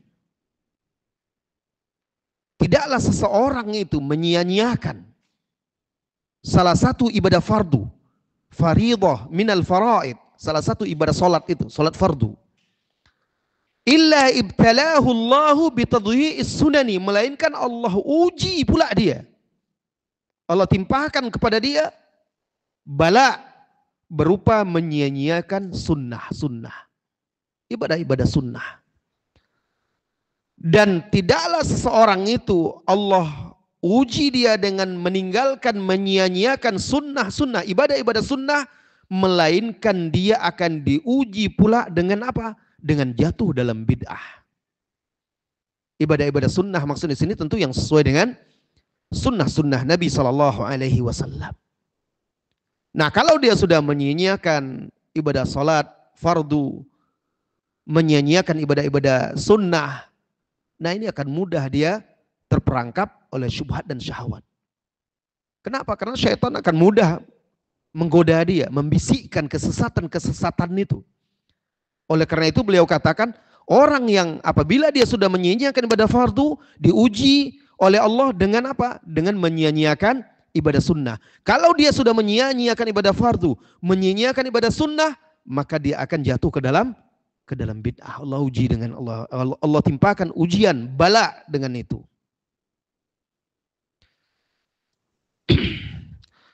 Tidaklah seseorang itu menyia-nyiakan salah satu ibadah fardu, faridah minal faraid, salah satu ibadah salat itu, salat fardu. Illa ibtalahu Allahu bitadyi'is sunani, melainkan Allah uji pula dia. Allah timpahkan kepada dia bala berupa menyia-nyiakan sunnah-sunnah, ibadah-ibadah sunnah. Dan tidaklah seseorang itu Allah uji dia dengan meninggalkan, menyia-nyiakan sunnah-sunnah, ibadah-ibadah sunnah, melainkan dia akan diuji pula dengan apa? Dengan jatuh dalam bid'ah. Ibadah-ibadah sunnah maksudnya di sini tentu yang sesuai dengan sunnah-sunnah Nabi SAW. Nah, kalau dia sudah menyia-nyiakan ibadah salat fardu, menyia-nyiakan ibadah-ibadah sunnah, nah ini akan mudah dia terperangkap oleh syubhat dan syahwat. Kenapa? Karena syaitan akan mudah menggoda dia, membisikkan kesesatan-kesesatan itu. Oleh karena itu beliau katakan, orang yang apabila dia sudah menyia-nyiakan ibadah fardu, diuji oleh Allah dengan apa? Dengan menyia-nyiakan ibadah sunnah. Kalau dia sudah menyia-nyiakan ibadah fardu, menyia-nyiakan ibadah sunnah, maka dia akan jatuh ke dalam bid'ah. Allah uji dengan Allah timpakan ujian, bala dengan itu.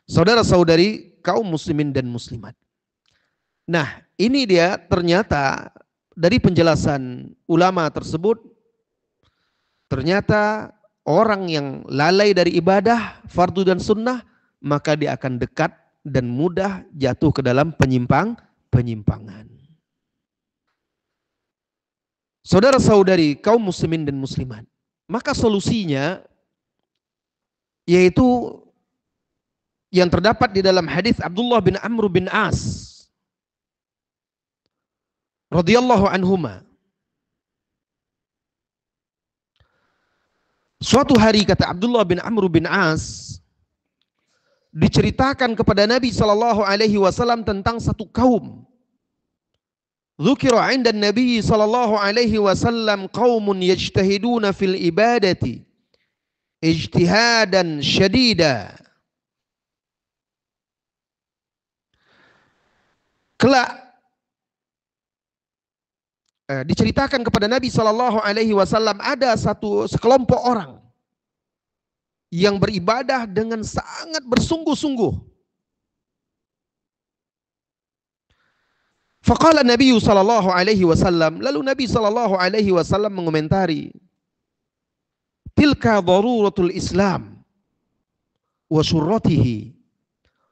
Saudara-saudari kaum muslimin dan muslimat. Nah, ini dia ternyata dari penjelasan ulama tersebut, ternyata orang yang lalai dari ibadah fardu dan sunnah, maka dia akan dekat dan mudah jatuh ke dalam penyimpangan. Saudara-saudari kaum muslimin dan muslimat, maka solusinya yaitu yang terdapat di dalam hadis Abdullah bin Amr bin As radhiyallahu anhuma. Suatu hari kata Abdullah bin Amr bin As, diceritakan kepada Nabi SAW tentang satu kaum. Dzukira 'inda Nabi SAW qaumun yajtahiduna fil ibadati ijtihadan syadida. Kelak diceritakan kepada Nabi SAW ada sekelompok orang yang beribadah dengan sangat bersungguh-sungguh. Faqala Nabi SAW, lalu Nabi SAW mengomentari, tilka daruratul Islam wa syurratihi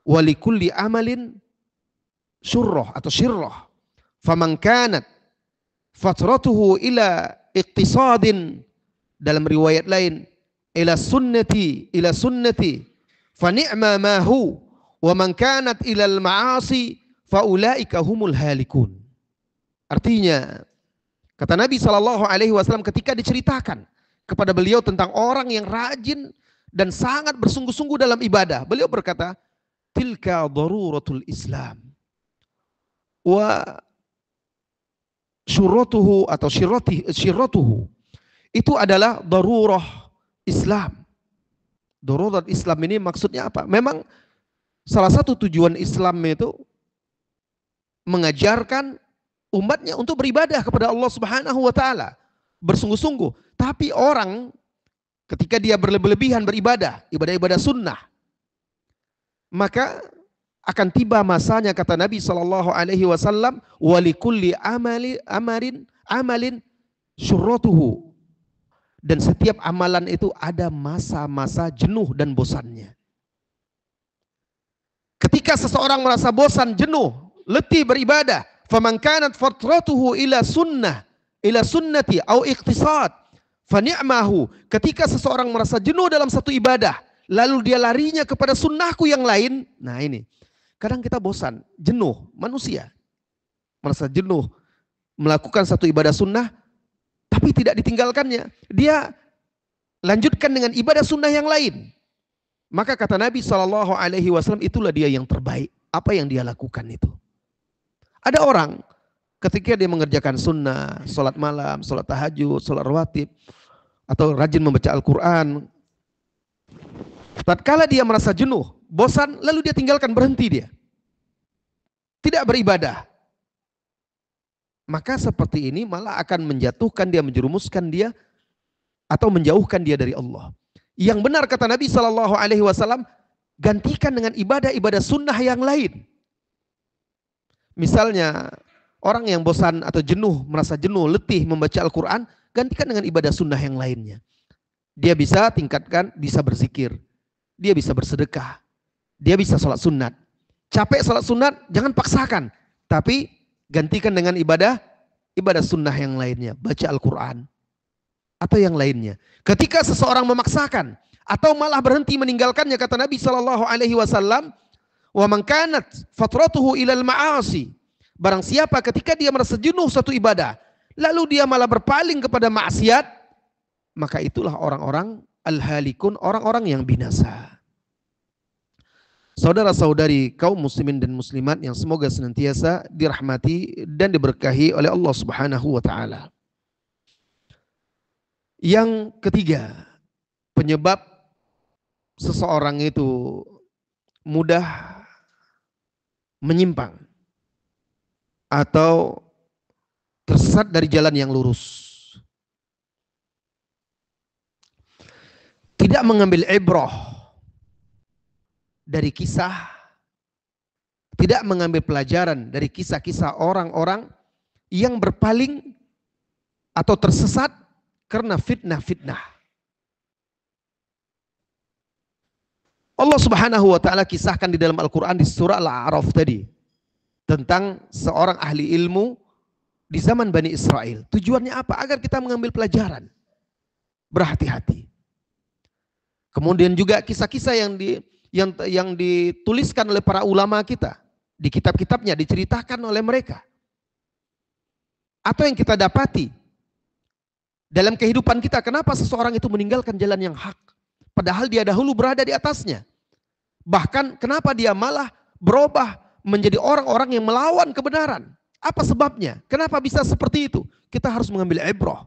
wa likulli amalin syurrah atau syirrah, faman kanat fatratuhu ila iqtisadin, dalam riwayat lain ila sunnati fa ni'ma ma hu, wa man kanat ila al ma'asi fa ulaika humul halikun. Artinya kata Nabi SAW ketika diceritakan kepada beliau tentang orang yang rajin dan sangat bersungguh-sungguh dalam ibadah. Beliau berkata, tilka daruratul Islam wa syuratuhu atau syiratuhu, itu adalah darurah Islam. Darurat Islam ini maksudnya apa? Memang salah satu tujuan Islam itu mengajarkan umatnya untuk beribadah kepada Allah Subhanahu wa taala, bersungguh-sungguh. Tapi orang ketika dia berlebihan beribadah, ibadah-ibadah sunnah, maka akan tiba masanya, kata Nabi sallallahu alaihi wasallam, walikulli amalin syurratuhu. Dan setiap amalan itu ada masa-masa jenuh dan bosannya. Ketika seseorang merasa bosan, jenuh, letih beribadah, faman kanat fatratuhu ila sunnati au iqtisad fa ni'mahu. Ketika seseorang merasa jenuh dalam satu ibadah, lalu dia larinya kepada sunnahku yang lain. Nah ini, kadang kita bosan, jenuh, manusia merasa jenuh melakukan satu ibadah sunnah, tapi tidak ditinggalkannya. Dia lanjutkan dengan ibadah sunnah yang lain. Maka kata Nabi SAW, itulah dia yang terbaik. Apa yang dia lakukan itu. Ada orang ketika dia mengerjakan sunnah, sholat malam, sholat tahajud, sholat rawatib, atau rajin membaca Al-Quran, tatkala dia merasa jenuh, bosan, lalu dia tinggalkan, berhenti dia. Tidak beribadah. Maka seperti ini malah akan menjatuhkan dia, menjerumuskan dia, atau menjauhkan dia dari Allah. Yang benar kata Nabi SAW, gantikan dengan ibadah-ibadah sunnah yang lain. Misalnya orang yang bosan atau jenuh, merasa jenuh, letih membaca Al-Quran, gantikan dengan ibadah sunnah yang lainnya. Dia bisa tingkatkan, bisa berzikir, dia bisa bersedekah, dia bisa sholat sunat. Capek sholat sunat, jangan paksakan, tapi gantikan dengan ibadah sunnah yang lainnya, baca Al-Quran atau yang lainnya. Ketika seseorang memaksakan atau malah berhenti meninggalkannya, kata Nabi SAW, wa man kanat fatratuhu ilal ma'asi, barang siapa ketika dia merasa jenuh satu ibadah, lalu dia malah berpaling kepada maksiat, maka itulah orang-orang al-halikun, orang-orang yang binasa. Saudara-saudari kaum muslimin dan muslimat yang semoga senantiasa dirahmati dan diberkahi oleh Allah Subhanahu wa taala. Yang ketiga, penyebab seseorang itu mudah menyimpang atau tersesat dari jalan yang lurus. Tidak mengambil ibrah dari kisah, tidak mengambil pelajaran dari kisah-kisah orang-orang yang berpaling atau tersesat karena fitnah-fitnah. Allah Subhanahu wa taala kisahkan di dalam Al-Qur'an di surah Al-A'raf tadi tentang seorang ahli ilmu di zaman Bani Israel. Tujuannya apa? Agar kita mengambil pelajaran. Berhati-hati. Kemudian juga kisah-kisah yang dituliskan oleh para ulama kita di kitab-kitabnya, diceritakan oleh mereka, atau yang kita dapati dalam kehidupan kita. Kenapa seseorang itu meninggalkan jalan yang hak padahal dia dahulu berada di atasnya? Bahkan kenapa dia malah berubah menjadi orang-orang yang melawan kebenaran? Apa sebabnya? Kenapa bisa seperti itu? Kita harus mengambil ibrah.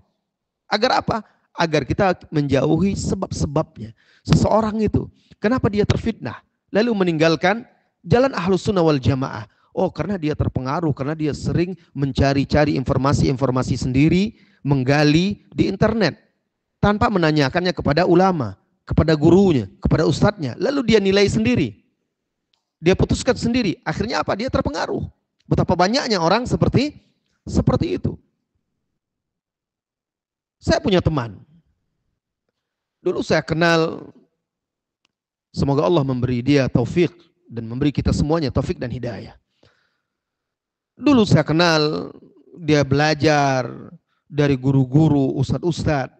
Agar apa? Agar kita menjauhi sebab-sebabnya. Seseorang itu, kenapa dia terfitnah lalu meninggalkan jalan ahlus sunnah wal jamaah? Oh, karena dia terpengaruh, karena dia sering mencari-cari informasi-informasi sendiri, menggali di internet tanpa menanyakannya kepada ulama, kepada gurunya, kepada ustadznya. Lalu dia nilai sendiri, dia putuskan sendiri. Akhirnya apa? Dia terpengaruh. Betapa banyaknya orang seperti itu. Saya punya teman. Dulu saya kenal, semoga Allah memberi dia taufik dan memberi kita semuanya taufik dan hidayah. Dulu saya kenal, dia belajar dari guru-guru, ustadz-ustadz,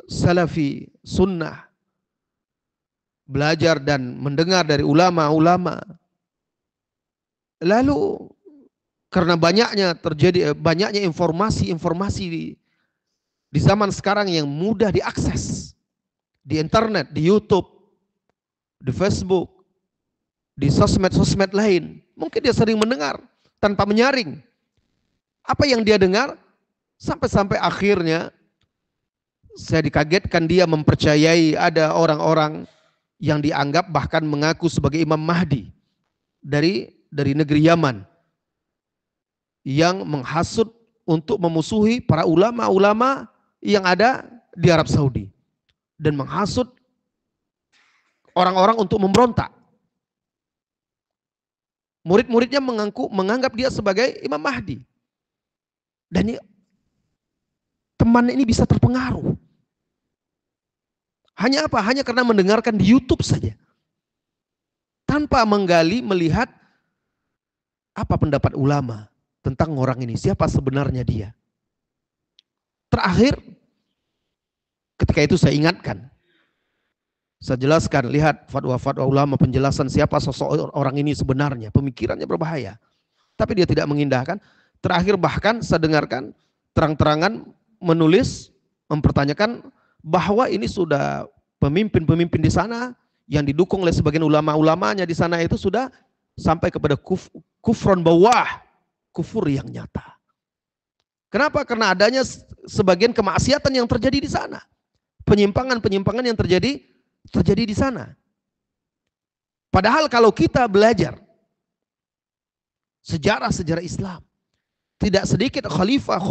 salafi, sunnah. Belajar dan mendengar dari ulama-ulama. Lalu karena banyaknya informasi-informasi di zaman sekarang yang mudah diakses. di internet, di YouTube, di Facebook, di sosmed-sosmed lain. Mungkin dia sering mendengar tanpa menyaring. Apa yang dia dengar, sampai-sampai akhirnya saya dikagetkan dia mempercayai ada orang-orang yang dianggap bahkan mengaku sebagai Imam Mahdi dari negeri Yaman yang menghasut untuk memusuhi para ulama-ulama yang ada di Arab Saudi dan menghasut orang-orang untuk memberontak. Murid-muridnya menganggap dia sebagai Imam Mahdi. Dan teman ini bisa terpengaruh. Hanya apa? Hanya karena mendengarkan di YouTube saja. Tanpa menggali, melihat apa pendapat ulama tentang orang ini. Siapa sebenarnya dia. Terakhir, ketika itu saya ingatkan. Saya jelaskan, lihat fatwa-fatwa ulama penjelasan siapa sosok orang ini sebenarnya. Pemikirannya berbahaya. Tapi dia tidak mengindahkan. Terakhir bahkan saya dengarkan terang-terangan menulis, mempertanyakan bahwa ini sudah pemimpin-pemimpin di sana yang didukung oleh sebagian ulama-ulamanya di sana itu sudah sampai kepada kufron bawah, kufur yang nyata. Kenapa? Karena adanya sebagian kemaksiatan yang terjadi di sana. Penyimpangan-penyimpangan yang terjadi di sana. Padahal kalau kita belajar sejarah-sejarah Islam, tidak sedikit khulafa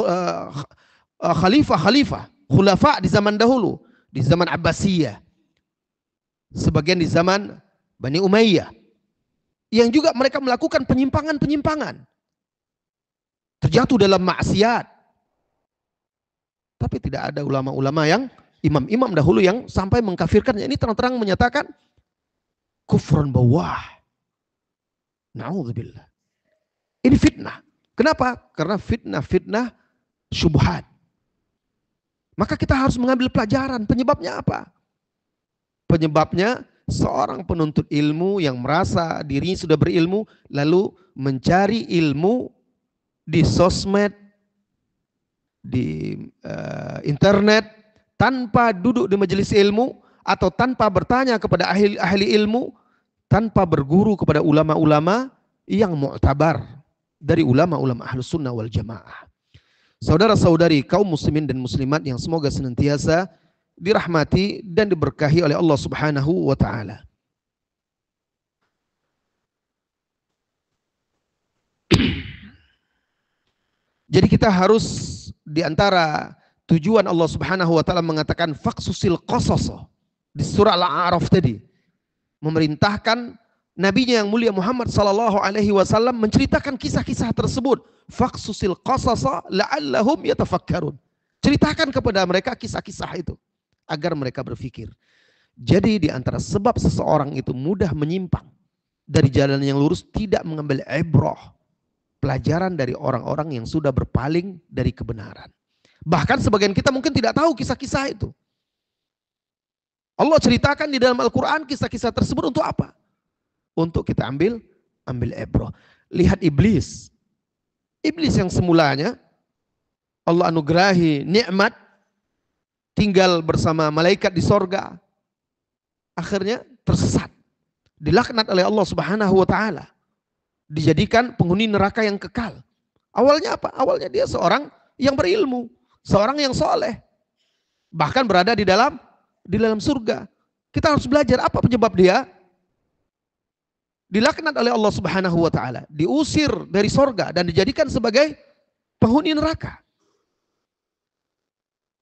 di zaman dahulu, di zaman Abbasiyah, sebagian di zaman Bani Umayyah, yang juga mereka melakukan penyimpangan-penyimpangan, terjatuh dalam maksiat. Tapi tidak ada ulama-ulama yang imam-imam dahulu yang sampai mengkafirkannya. Ini terang-terang menyatakan kufrun bawah. Na'udzubillah. Ini fitnah. Kenapa? Karena fitnah syubhat. Maka kita harus mengambil pelajaran. Penyebabnya apa? Penyebabnya seorang penuntut ilmu yang merasa dirinya sudah berilmu, lalu mencari ilmu di sosmed, di internet, tanpa duduk di majelis ilmu, atau tanpa bertanya kepada ahli ilmu, tanpa berguru kepada ulama-ulama yang mu'tabar dari ulama-ulama ahlus sunnah wal jamaah. Saudara-saudari kaum muslimin dan muslimat yang semoga senantiasa dirahmati dan diberkahi oleh Allah Subhanahu wa taala. Jadi kita harus, di antara tujuan Allah Subhanahu wa taala mengatakan faqsusil qasas di surah Al-A'raf tadi, memerintahkan nabinya yang mulia Muhammad sallallahu alaihi wasallam menceritakan kisah-kisah tersebut. Faqsusil qasas la'allahum yatafakkarun. Ceritakan kepada mereka kisah-kisah itu agar mereka berpikir. Jadi di antara sebab seseorang itu mudah menyimpang dari jalan yang lurus, tidak mengambil ibrah, pelajaran dari orang-orang yang sudah berpaling dari kebenaran. Bahkan sebagian kita mungkin tidak tahu kisah-kisah itu. Allah ceritakan di dalam Al-Quran kisah-kisah tersebut untuk apa? Untuk kita ambil ibrah. Lihat iblis. Iblis yang semulanya Allah anugerahi nikmat, tinggal bersama malaikat di sorga, akhirnya tersesat, dilaknat oleh Allah Subhanahu wa taala, dijadikan penghuni neraka yang kekal. Awalnya apa? Awalnya dia seorang yang berilmu, seorang yang soleh, bahkan berada di dalam surga. Kita harus belajar apa penyebab dia dilaknat oleh Allah Subhanahu wa taala, diusir dari sorga dan dijadikan sebagai penghuni neraka.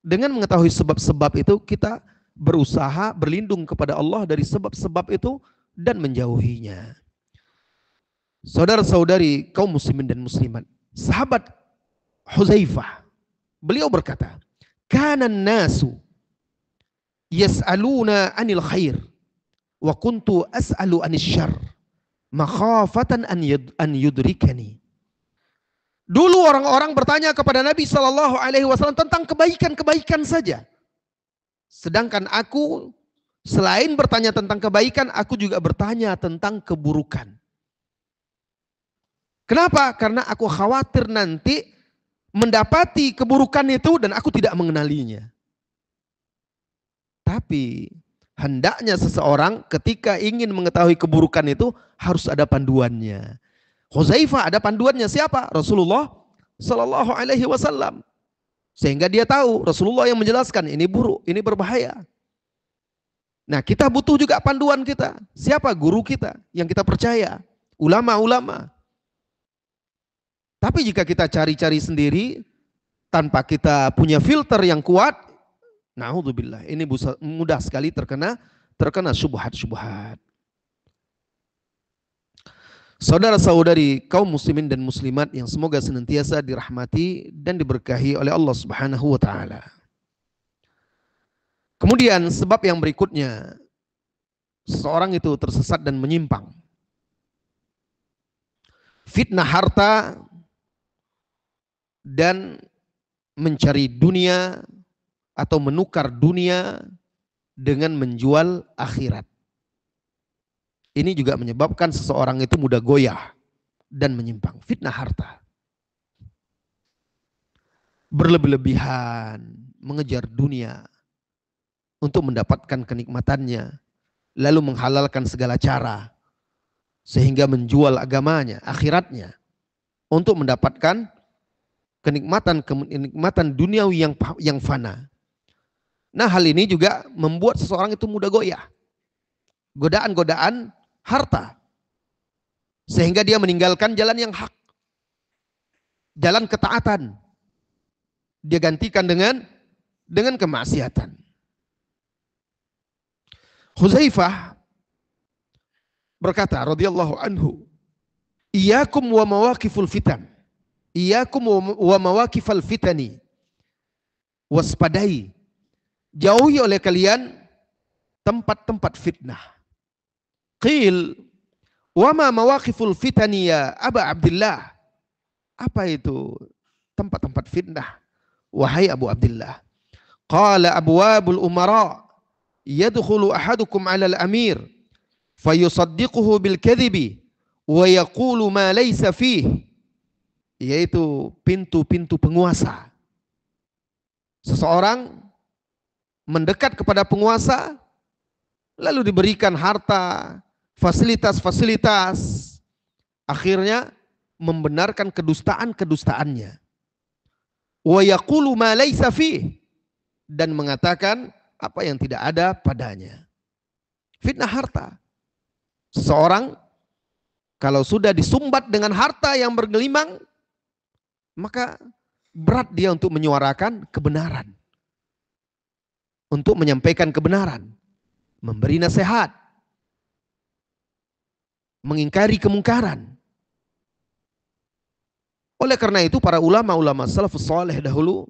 Dengan mengetahui sebab-sebab itu, kita berusaha berlindung kepada Allah dari sebab-sebab itu dan menjauhinya. Saudara-saudari kaum muslimin dan muslimat, sahabat Hudzaifah, beliau berkata, "Kanan nasu yas'aluna 'anil khair wa kuntu as'alu 'anil syarr makhafatan an yudrikani." Dulu orang-orang bertanya kepada Nabi Shallallahu Alaihi Wasallam tentang kebaikan-kebaikan saja. Sedangkan aku selain bertanya tentang kebaikan, aku juga bertanya tentang keburukan. Kenapa? Karena aku khawatir nanti mendapati keburukan itu dan aku tidak mengenalinya. Tapi hendaknya seseorang ketika ingin mengetahui keburukan itu harus ada panduannya. Hudzaifah ada panduannya siapa? Rasulullah Sallallahu Alaihi Wasallam. Sehingga dia tahu Rasulullah yang menjelaskan ini buruk, ini berbahaya. Nah, kita butuh juga panduan kita. Siapa guru kita yang kita percaya? Ulama-ulama. Tapi jika kita cari-cari sendiri tanpa kita punya filter yang kuat, naudzubillah, ini mudah sekali terkena syubhat-syubhat. Saudara-saudari kaum muslimin dan muslimat yang semoga senantiasa dirahmati dan diberkahi oleh Allah Subhanahu wa taala. Kemudian sebab yang berikutnya, seseorang itu tersesat dan menyimpang. Fitnah harta dan mencari dunia atau menukar dunia dengan menjual akhirat. Ini juga menyebabkan seseorang itu mudah goyah dan menyimpang. Fitnah harta. Berlebih-lebihan mengejar dunia untuk mendapatkan kenikmatannya, lalu menghalalkan segala cara sehingga menjual agamanya, akhiratnya untuk mendapatkan kenikmatan duniawi yang fana. Nah, hal ini juga membuat seseorang itu mudah goyah. Godaan-godaan harta. Sehingga dia meninggalkan jalan yang hak. Jalan ketaatan. Dia gantikan dengan kemaksiatan. Hudzaifah berkata radhiyallahu anhu, "Iyyakum wa mawaqiful fitan." Iyyakum wa mawaqifal fitani. Waspadai. Jauhi oleh kalian tempat-tempat fitnah. Qil, wa ma mawaqiful fitani ya Aba Abdullah? Apa itu tempat-tempat fitnah, wahai Abu Abdullah? Qala abwabul umara yadkhulu ahadukum 'ala al-amir fayusaddiquhu bil kadhibi wa yaqulu ma laysa fihi, yaitu pintu-pintu penguasa. Seseorang mendekat kepada penguasa lalu diberikan harta, fasilitas-fasilitas, akhirnya membenarkan kedustaan-kedustaannya. Wa yaqulu ma laysa fihi, dan mengatakan apa yang tidak ada padanya. Fitnah harta. Seseorang kalau sudah disumbat dengan harta yang bergelimang, maka berat dia untuk menyuarakan kebenaran. Untuk menyampaikan kebenaran. Memberi nasihat. Mengingkari kemungkaran. Oleh karena itu para ulama-ulama salafus saleh dahulu,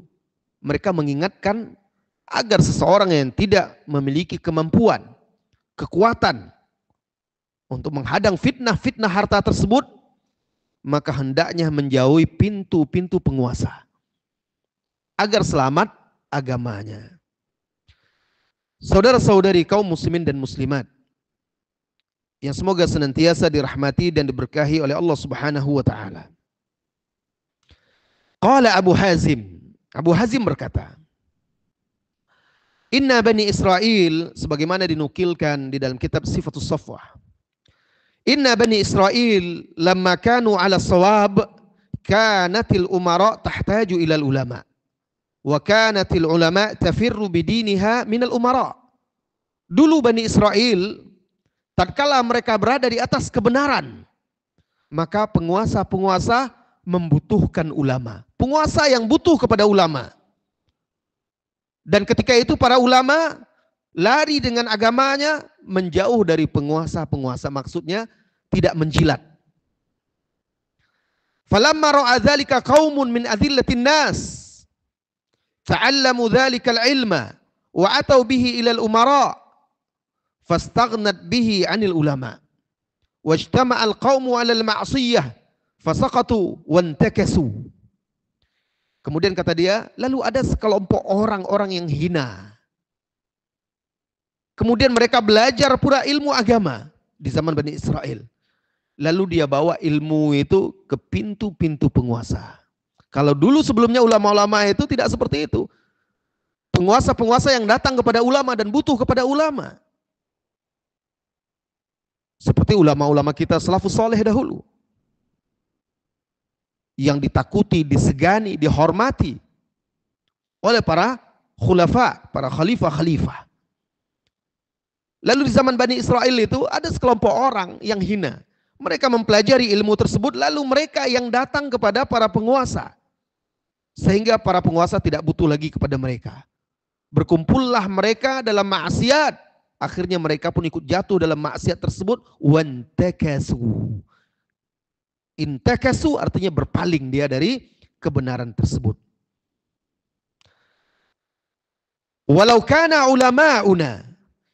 mereka mengingatkan agar seseorang yang tidak memiliki kemampuan, kekuatan untuk menghadang fitnah-fitnah harta tersebut, maka hendaknya menjauhi pintu-pintu penguasa agar selamat agamanya. Saudara-saudari kaum muslimin dan muslimat yang semoga senantiasa dirahmati dan diberkahi oleh Allah Subhanahu wa taala. Qala Abu Hazim berkata, Inna Bani Israel, sebagaimana dinukilkan di dalam kitab Sifatus Safwah. Inna Bani Israel lamma kanu ala sawab kanatil umara tahtaju ilal ulama. Wa kanatil ulama tafirru bidiniha minal umara. Dulu Bani Israel, tatkala mereka berada di atas kebenaran, maka penguasa-penguasa membutuhkan ulama. Penguasa yang butuh kepada ulama. Dan ketika itu para ulama lari dengan agamanya menjauh dari penguasa-penguasa. Maksudnya tidak menjilat. Falamma ra'a dzalika qaumun min adillatin nas ta'allamu dzalika al-ilma wa atau bihi ila al-umara fastaghnat bihi 'anil ulama wajtama'a al-qaumu 'ala al-ma'siyah fasaqatu wantakasu. Kemudian kata dia, lalu ada sekelompok orang-orang yang hina. Kemudian mereka belajar pula ilmu agama di zaman Bani Israel. Lalu dia bawa ilmu itu ke pintu-pintu penguasa. Kalau dulu sebelumnya ulama-ulama itu tidak seperti itu. penguasa-penguasa yang datang kepada ulama dan butuh kepada ulama. Seperti ulama-ulama kita salafus saleh dahulu. Yang ditakuti, disegani, dihormati oleh para khulafa, para khalifah-khalifah. Lalu di zaman Bani Israel itu ada sekelompok orang yang hina. Mereka mempelajari ilmu tersebut, lalu mereka yang datang kepada para penguasa. Sehingga para penguasa tidak butuh lagi kepada mereka. Berkumpullah mereka dalam maksiat. Akhirnya mereka pun ikut jatuh dalam maksiat tersebut. Wantakasu. Intakasu artinya berpaling dia dari kebenaran tersebut. Walau kana ulama'una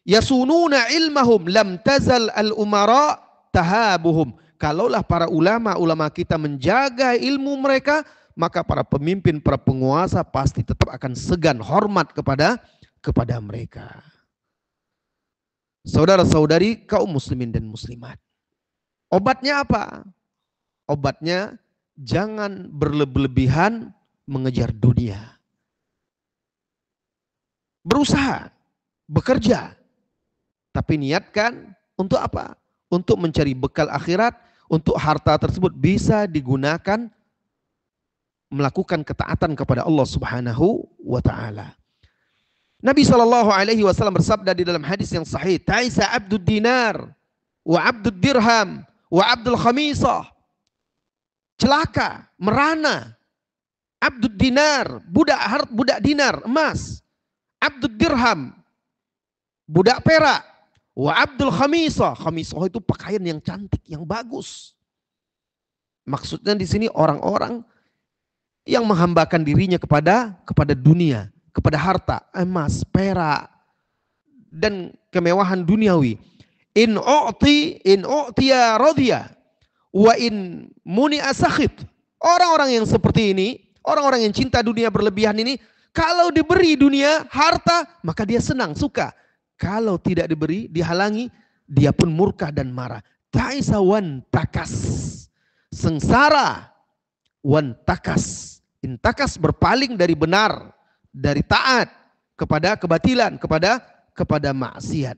yasununa ilmahum lam tazal al-umara tahabuhum. Kalaulah para ulama kita menjaga ilmu mereka, maka para pemimpin, para penguasa pasti tetap akan segan hormat kepada mereka. Saudara-saudari kaum muslimin dan muslimat. Obatnya apa? Obatnya jangan berlebihan mengejar dunia. Berusaha, bekerja. Tapi niatkan untuk apa? Untuk mencari bekal akhirat, untuk harta tersebut bisa digunakan melakukan ketaatan kepada Allah Subhanahu wa taala. Nabi SAW bersabda di dalam hadis yang sahih, "Ta'isa abdud dinar wa abdud dirham wa abdul khamisah." Celaka, merana. Abdud dinar, budak dinar, emas. Abdud dirham, budak perak. Wa abdul khamisah. Khamisah itu pakaian yang cantik, yang bagus. Maksudnya di sini orang-orang yang menghambakan dirinya kepada dunia, kepada harta, emas, perak, dan kemewahan duniawi. In u'tiya radhiya wa in muni'a sakhit. Orang-orang yang seperti ini, orang-orang yang cinta dunia berlebihan ini, kalau diberi dunia, harta, maka dia senang, suka. Kalau tidak diberi, dihalangi, dia pun murka dan marah. Ta'isa wan takas. Sengsara wan takas. Intakas berpaling dari benar, dari taat kepada kebatilan, kepada maksiat.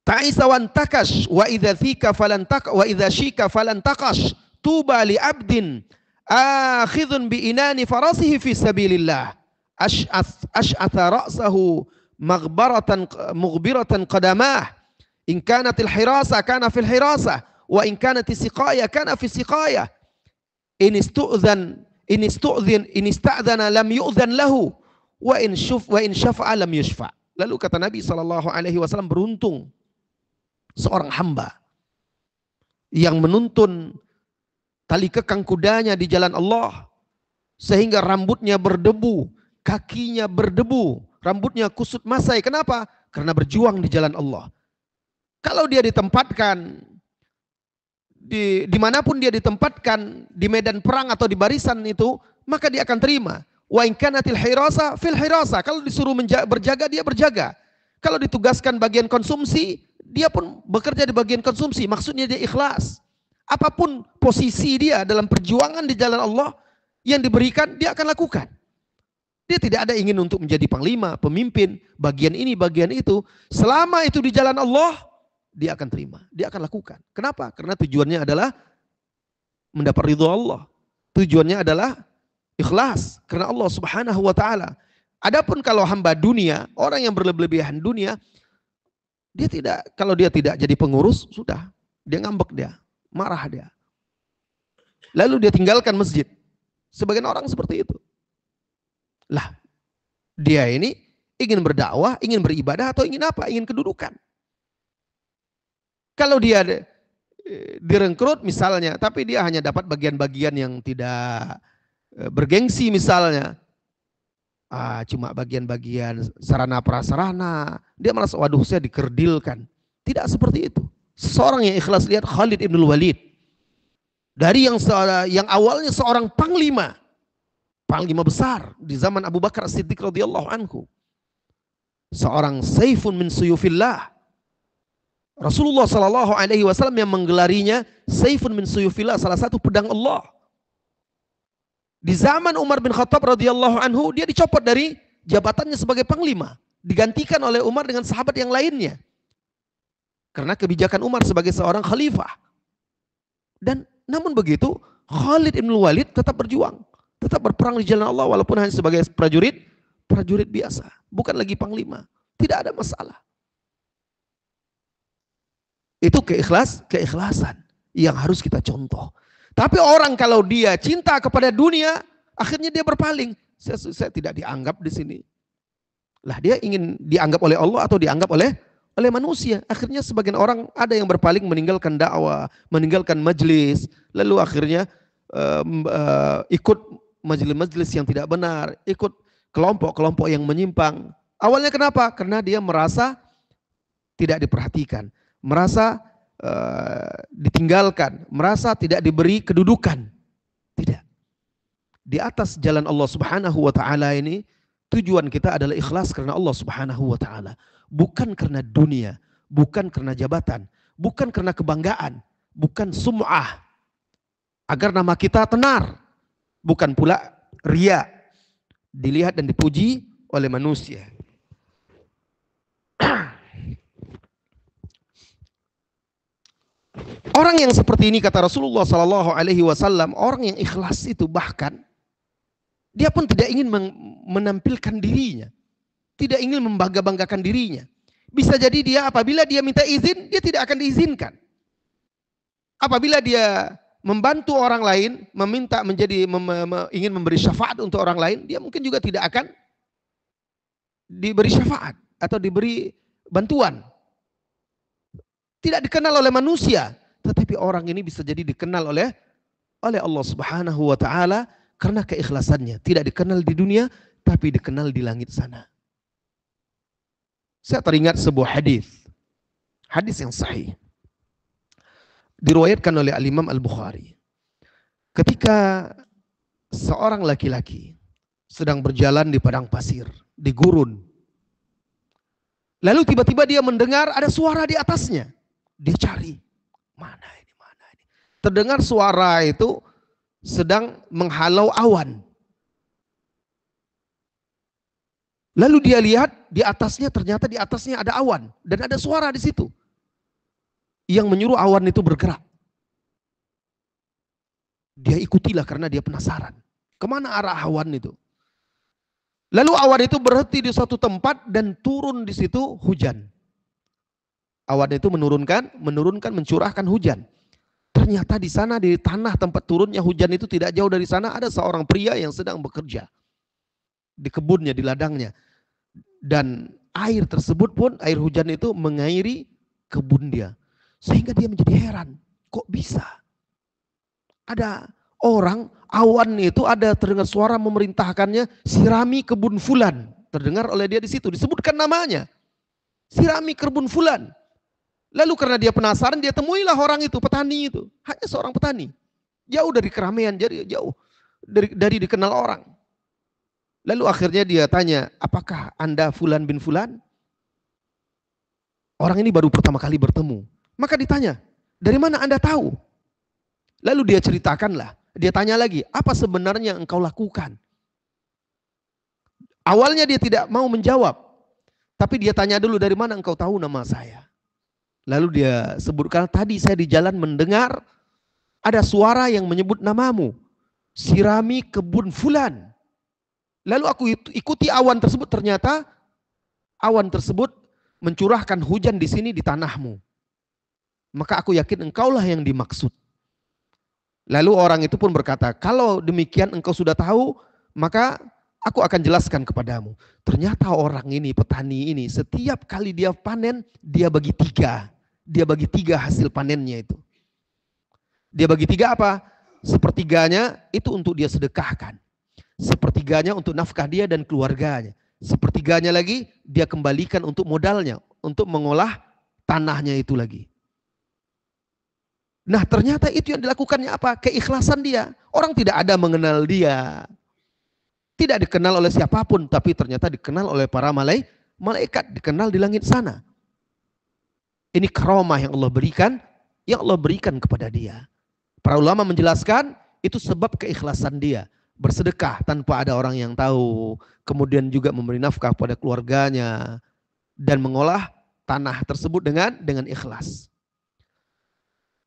Ta'isa wan takash wa idza thika falan tak wa idza shika falan takash tuba li abdin akhidhun bi inani farasihi fi sabilillah ash'atha ra'sahu mughbiratan qadamah in kanatil hirasa kana fil hirasa wa in kanatis siqaya kana fi siqaya in ista'dzana lam yu'dzan lahu wa in syafa'a lam yushfa. Lalu kata Nabi SAW, beruntung seorang hamba yang menuntun tali kekang kudanya di jalan Allah sehingga rambutnya berdebu, kakinya berdebu, rambutnya kusut masai. Kenapa? Karena berjuang di jalan Allah. Kalau dia ditempatkan dimanapun dia ditempatkan, di medan perang atau di barisan itu, maka dia akan terima. Wa in kanatil hirasa fil hirasa. Kalau disuruh berjaga, dia berjaga. Kalau ditugaskan bagian konsumsi, dia pun bekerja di bagian konsumsi. Maksudnya dia ikhlas. Apapun posisi dia dalam perjuangan di jalan Allah yang diberikan, dia akan lakukan. Dia tidak ada ingin untuk menjadi panglima, pemimpin, bagian ini, bagian itu. Selama itu di jalan Allah, dia akan terima, dia akan lakukan. Kenapa? Karena tujuannya adalah mendapat ridho Allah. Tujuannya adalah ikhlas karena Allah Subhanahu wa taala. Adapun kalau hamba dunia, orang yang berlebihan dunia, kalau dia tidak jadi pengurus, sudah, dia ngambek dia, marah dia. Lalu dia tinggalkan masjid. Sebagian orang seperti itu. Lah, dia ini ingin berdakwah, ingin beribadah, atau ingin apa? Ingin kedudukan. Kalau dia direkrut misalnya, tapi dia hanya dapat bagian-bagian yang tidak bergengsi misalnya, cuma bagian-bagian sarana prasarana, dia merasa waduh saya dikerdilkan. Tidak seperti itu. Seorang yang ikhlas, lihat Khalid ibn Walid, dari yang awalnya seorang panglima besar di zaman Abu Bakar As-Siddiq radhiyallahu anhu, seorang saifun min suyufillah. Rasulullah SAW yang menggelarinya saifun min suyufillah, salah satu pedang Allah. Di zaman Umar bin Khattab radhiyallahu anhu, dia dicopot dari jabatannya sebagai panglima, digantikan oleh Umar dengan sahabat yang lainnya. Karena kebijakan Umar sebagai seorang khalifah. Dan namun begitu, Khalid bin Walid tetap berjuang, tetap berperang di jalan Allah walaupun hanya sebagai prajurit biasa, bukan lagi panglima. Tidak ada masalah. Itu keikhlasan yang harus kita contoh. Tapi orang kalau dia cinta kepada dunia, akhirnya dia berpaling. Saya tidak dianggap di sini. Lah dia ingin dianggap oleh Allah atau dianggap oleh manusia. Akhirnya sebagian orang ada yang berpaling, meninggalkan dakwah, meninggalkan majlis, lalu akhirnya ikut majelis-majelis yang tidak benar, ikut kelompok-kelompok yang menyimpang. Awalnya kenapa? Karena dia merasa tidak diperhatikan, merasa ditinggalkan, merasa tidak diberi kedudukan. Tidak. Di atas jalan Allah Subhanahu wa taala ini, tujuan kita adalah ikhlas karena Allah Subhanahu wa taala, bukan karena dunia, bukan karena jabatan, bukan karena kebanggaan, bukan sum'ah agar nama kita tenar, bukan pula riya, dilihat dan dipuji oleh manusia. Orang yang seperti ini, kata Rasulullah Sallallahu Alaihi Wasallam, orang yang ikhlas itu bahkan dia pun tidak ingin menampilkan dirinya, tidak ingin membangga-banggakan dirinya. Bisa jadi dia apabila dia minta izin, dia tidak akan diizinkan. Apabila dia membantu orang lain, meminta ingin memberi syafaat untuk orang lain, dia mungkin juga tidak akan diberi syafaat atau diberi bantuan. Tidak dikenal oleh manusia, tetapi orang ini bisa jadi dikenal oleh Allah Subhanahu wa taala karena keikhlasannya. Tidak dikenal di dunia, tapi dikenal di langit sana. Saya teringat sebuah hadis yang sahih, diriwayatkan oleh Al-Imam Al-Bukhari. Ketika seorang laki-laki sedang berjalan di padang pasir, di gurun, lalu tiba-tiba dia mendengar ada suara di atasnya. Dia cari, mana ini. Terdengar suara itu sedang menghalau awan. Lalu dia lihat di atasnya, ternyata di atasnya ada awan dan ada suara di situ yang menyuruh awan itu bergerak. Dia ikutilah karena dia penasaran. Kemana arah awan itu? Lalu awan itu berhenti di suatu tempat dan turun di situ hujan. Awan itu mencurahkan hujan. Ternyata di sana, di tanah tempat turunnya hujan itu tidak jauh dari sana, ada seorang pria yang sedang bekerja di kebunnya, di ladangnya. Dan air tersebut pun, air hujan itu mengairi kebun dia. Sehingga dia menjadi heran, kok bisa? Ada orang, awan itu ada terdengar suara memerintahkannya, sirami kebun fulan. Terdengar oleh dia di situ, disebutkan namanya. Sirami kebun fulan. Lalu karena dia penasaran, dia temuilah orang itu, petani itu. Hanya seorang petani. Jauh dari keramaian, jadi jauh dari dikenal orang. Lalu akhirnya dia tanya, apakah Anda Fulan bin Fulan? Orang ini baru pertama kali bertemu. Maka ditanya, dari mana Anda tahu? Lalu dia ceritakanlah. Dia tanya lagi, apa sebenarnya engkau lakukan? Awalnya dia tidak mau menjawab. Tapi dia tanya dulu, dari mana engkau tahu nama saya? Lalu dia sebutkan, tadi saya di jalan mendengar ada suara yang menyebut namamu. Sirami kebun fulan. Lalu aku ikuti awan tersebut, ternyata awan tersebut mencurahkan hujan di sini di tanahmu. Maka aku yakin engkaulah yang dimaksud. Lalu orang itu pun berkata, kalau demikian engkau sudah tahu, maka aku akan jelaskan kepadamu. Ternyata orang ini, petani ini, setiap kali dia panen, dia bagi tiga. Dia bagi tiga hasil panennya itu. Dia bagi tiga apa? Sepertiganya itu untuk dia sedekahkan. Sepertiganya untuk nafkah dia dan keluarganya. Sepertiganya lagi dia kembalikan untuk modalnya. Untuk mengolah tanahnya itu lagi. Nah ternyata itu yang dilakukannya apa? Keikhlasan dia. Orang tidak ada mengenal dia. Tidak dikenal oleh siapapun. Tapi ternyata dikenal oleh para malaikat. Dikenal di langit sana. Ini karamah yang Allah berikan kepada dia. Para ulama menjelaskan itu sebab keikhlasan dia. bersedekah tanpa ada orang yang tahu, kemudian juga memberi nafkah pada keluarganya dan mengolah tanah tersebut dengan ikhlas.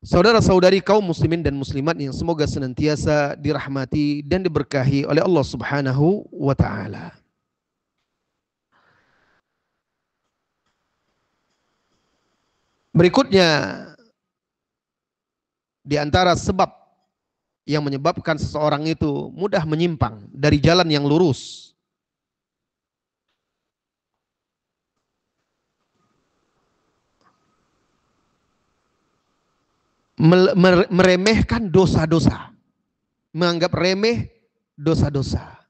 Saudara-saudari kaum muslimin dan muslimat yang semoga senantiasa dirahmati dan diberkahi oleh Allah Subhanahu wa taala. Berikutnya, di antara sebab yang menyebabkan seseorang itu mudah menyimpang dari jalan yang lurus, meremehkan dosa-dosa, menganggap remeh dosa-dosa.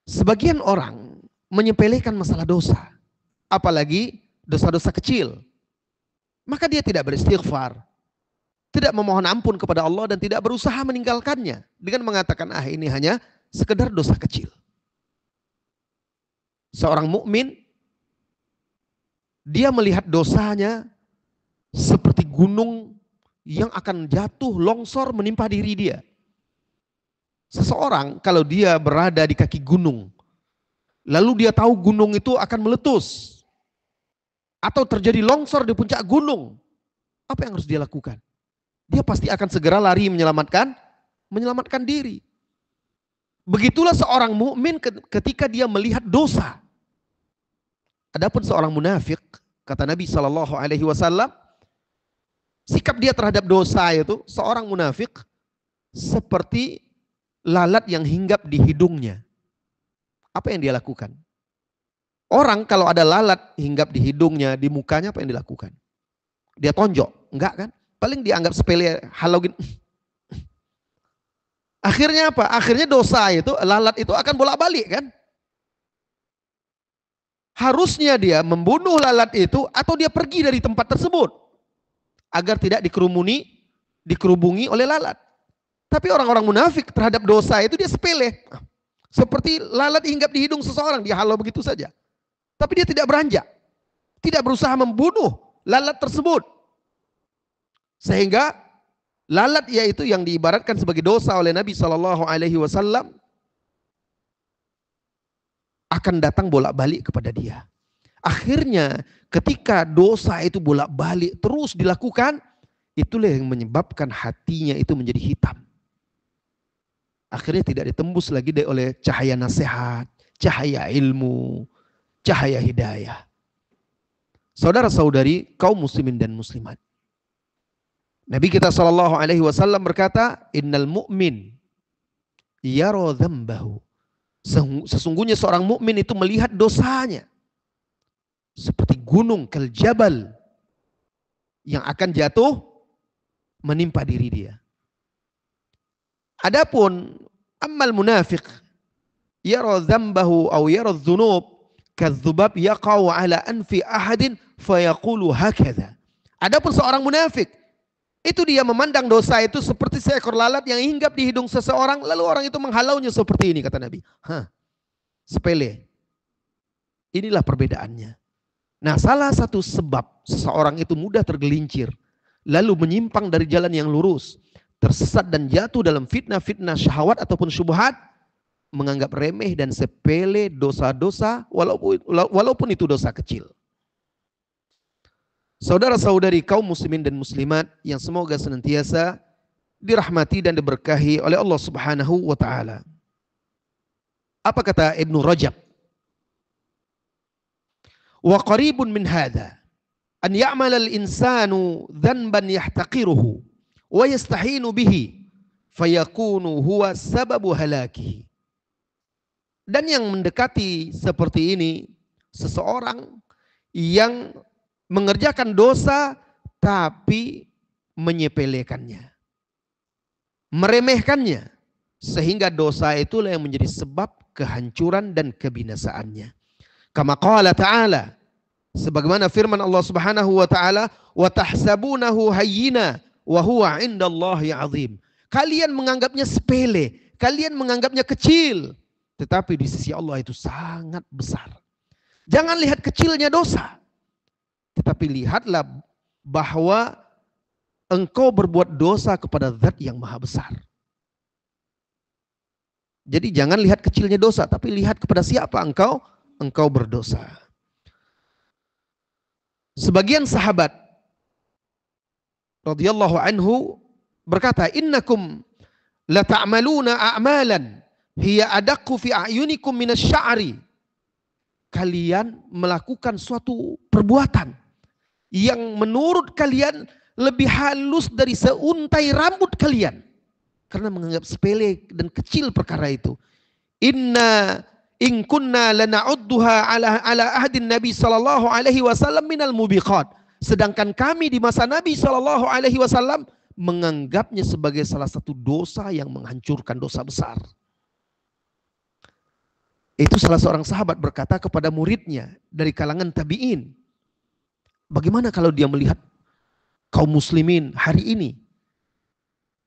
Sebagian orang menyepelekan masalah dosa, apalagi dosa-dosa kecil. Maka dia tidak beristighfar, tidak memohon ampun kepada Allah dan tidak berusaha meninggalkannya dengan mengatakan ini hanya sekedar dosa kecil. Seorang mukmin dia melihat dosanya seperti gunung yang akan jatuh longsor menimpa diri dia. Seseorang kalau dia berada di kaki gunung, lalu dia tahu gunung itu akan meletus atau terjadi longsor di puncak gunung, apa yang harus dia lakukan? Dia pasti akan segera lari menyelamatkan diri. Begitulah seorang mukmin ketika dia melihat dosa. Adapun seorang munafik, kata Nabi SAW, sikap dia terhadap dosa itu, seorang munafik seperti lalat yang hinggap di hidungnya. Apa yang dia lakukan? Orang kalau ada lalat hinggap di hidungnya, di mukanya, apa yang dilakukan? Dia tonjok? Enggak kan? Paling dianggap sepele, halau gini. Akhirnya apa? Akhirnya dosa itu, lalat itu akan bolak-balik kan? Harusnya dia membunuh lalat itu atau dia pergi dari tempat tersebut agar tidak dikerubungi oleh lalat. Tapi orang-orang munafik terhadap dosa itu dia sepele. Seperti lalat hinggap di hidung seseorang, dia halau begitu saja. Tapi dia tidak beranjak, tidak berusaha membunuh lalat tersebut. Sehingga lalat yaitu yang diibaratkan sebagai dosa oleh Nabi SAW akan datang bolak-balik kepada dia. Akhirnya ketika dosa itu bolak-balik terus dilakukan, itulah yang menyebabkan hatinya itu menjadi hitam. Akhirnya tidak ditembus lagi oleh cahaya nasihat, cahaya ilmu, cahaya hidayah. Saudara-saudari kaum muslimin dan muslimat, Nabi kita SAW berkata, innal mu'min yara dzambahu. Sesungguhnya seorang mukmin itu melihat dosanya seperti gunung kal jabal yang akan jatuh menimpa diri dia. Adapun ammal munafiq yara dzambahu aw yara dzunub kadzubab yaqau ala anfi ahadin fayaqulu hakadha. Adapun seorang munafik itu dia memandang dosa itu seperti seekor lalat yang hinggap di hidung seseorang, lalu orang itu menghalaunya seperti ini, kata Nabi. Sepele. Inilah perbedaannya. Nah, salah satu sebab seseorang itu mudah tergelincir, lalu menyimpang dari jalan yang lurus, tersesat dan jatuh dalam fitnah-fitnah syahwat ataupun syubhat, menganggap remeh dan sepele dosa-dosa walaupun itu dosa kecil. Saudara-saudari kaum muslimin dan muslimat yang semoga senantiasa dirahmati dan diberkahi oleh Allah Subhanahu wa taala. Apa kata Ibnu Rajab? Wa qaribun min hadha an ya'mal al-insanu dhanban yahtaqiruhu wa yastahinu bihi fayakunu huwa sababu halakihi. Dan yang mendekati seperti ini, seseorang yang mengerjakan dosa tapi menyepelekannya, meremehkannya, sehingga dosa itulah yang menjadi sebab kehancuran dan kebinasaannya. Kama qala ta'ala, sebagaimana firman Allah Subhanahu wa taala, wa tahsabunahu hayyina wa huwa 'indallahi 'azim. Kalian menganggapnya sepele, kalian menganggapnya kecil, tetapi di sisi Allah itu sangat besar. Jangan lihat kecilnya dosa, tetapi lihatlah bahwa engkau berbuat dosa kepada Zat yang maha besar. Jadi jangan lihat kecilnya dosa, tapi lihat kepada siapa engkau berdosa. Sebagian sahabat radhiyallahu anhu berkata, innakum la ta'maluna a'malan hiya adaqqu fi a'yunikum minasy-sya'ri. Kalian melakukan suatu perbuatan yang menurut kalian lebih halus dari seuntai rambut kalian, karena menganggap sepele dan kecil perkara itu. Inna in kunna lana'udduha ala ahdin Nabi sallallahu alaihi wasallam minal mubiqat. Sedangkan kami di masa Nabi sallallahu alaihi wasallam menganggapnya sebagai salah satu dosa yang menghancurkan, dosa besar. Itu salah seorang sahabat berkata kepada muridnya dari kalangan tabi'in. Bagaimana kalau dia melihat kaum muslimin hari ini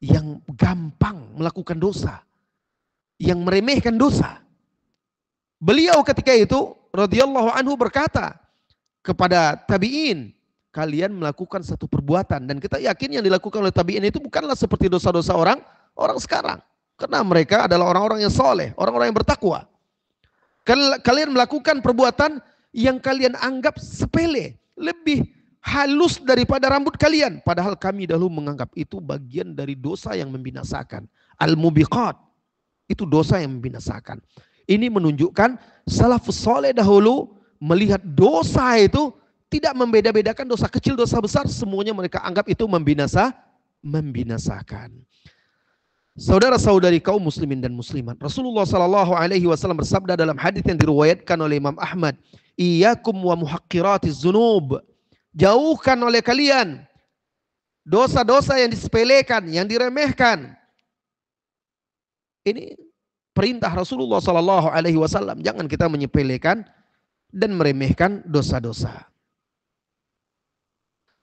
yang gampang melakukan dosa, yang meremehkan dosa. Beliau ketika itu radhiyallahu anhu berkata kepada tabi'in, kalian melakukan satu perbuatan, dan kita yakin yang dilakukan oleh tabi'in itu bukanlah seperti dosa-dosa orang sekarang, karena mereka adalah orang-orang yang soleh, orang-orang yang bertakwa. Kalian melakukan perbuatan yang kalian anggap sepele, lebih halus daripada rambut kalian, padahal kami dahulu menganggap itu bagian dari dosa yang membinasakan. Al-mubiqat, itu dosa yang membinasakan. Ini menunjukkan salafus saleh dahulu melihat dosa itu tidak membeda-bedakan dosa kecil, dosa besar, semuanya mereka anggap itu membinasakan. Saudara-saudari kaum muslimin dan muslimat, Rasulullah sallallahu alaihi wasallam bersabda dalam hadis yang diriwayatkan oleh Imam Ahmad, "Iyyakum wa muhaqqiratiz dzunub." Jauhkan oleh kalian dosa-dosa yang disepelekan, yang diremehkan. Ini perintah Rasulullah sallallahu alaihi wasallam, jangan kita menyepelekan dan meremehkan dosa-dosa.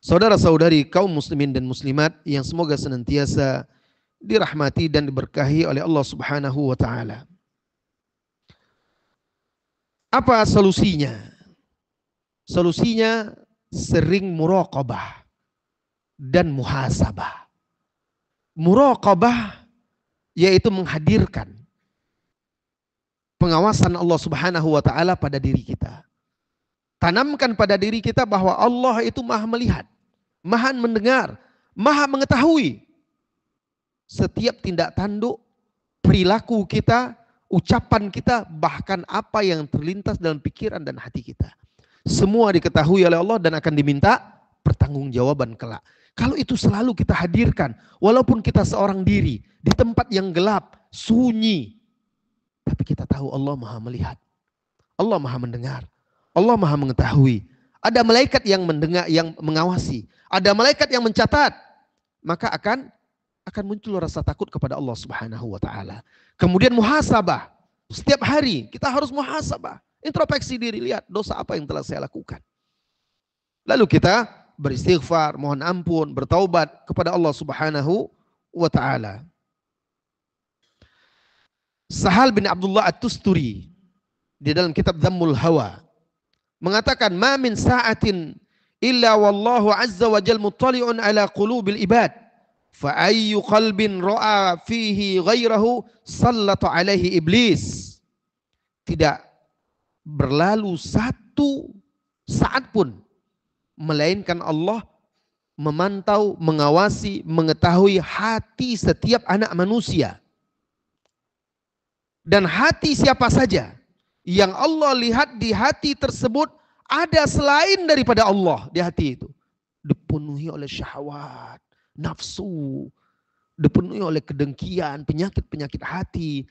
Saudara-saudari kaum muslimin dan muslimat yang semoga senantiasa dirahmati dan diberkahi oleh Allah Subhanahu wa taala. Apa solusinya? Solusinya sering muraqabah dan muhasabah. Muraqabah yaitu menghadirkan pengawasan Allah Subhanahu wa taala pada diri kita. Tanamkan pada diri kita bahwa Allah itu Maha melihat, Maha mendengar, Maha mengetahui setiap tindak tanduk, perilaku kita, ucapan kita, bahkan apa yang terlintas dalam pikiran dan hati kita. Semua diketahui oleh Allah dan akan diminta pertanggungjawaban kelak. Kalau itu selalu kita hadirkan, walaupun kita seorang diri di tempat yang gelap, sunyi, tapi kita tahu Allah Maha melihat, Allah Maha mendengar, Allah Maha mengetahui. Ada malaikat yang mendengar, yang mengawasi, ada malaikat yang mencatat, maka akan muncul rasa takut kepada Allah Subhanahu wa taala. Kemudian muhasabah. Setiap hari kita harus muhasabah, introspeksi diri, lihat dosa apa yang telah saya lakukan. Lalu kita beristighfar, mohon ampun, bertaubat kepada Allah Subhanahu wa taala. Sahal bin Abdullah At-Tusturi di dalam kitab Dhammul Hawa mengatakan, "Ma min sa'atin illa wallahu azza wa jalla muttali'un ala qulubil ibad, fa ayyu qalbin ra'a fihi ghairahu sallata alaihi iblis." Tidak berlalu satu saat pun melainkan Allah memantau, mengawasi, mengetahui hati setiap anak manusia. Dan hati siapa saja yang Allah lihat di hati tersebut ada selain daripada Allah di hati itu, dipenuhi oleh syahwat, nafsu, dipenuhi oleh kedengkian, penyakit-penyakit hati.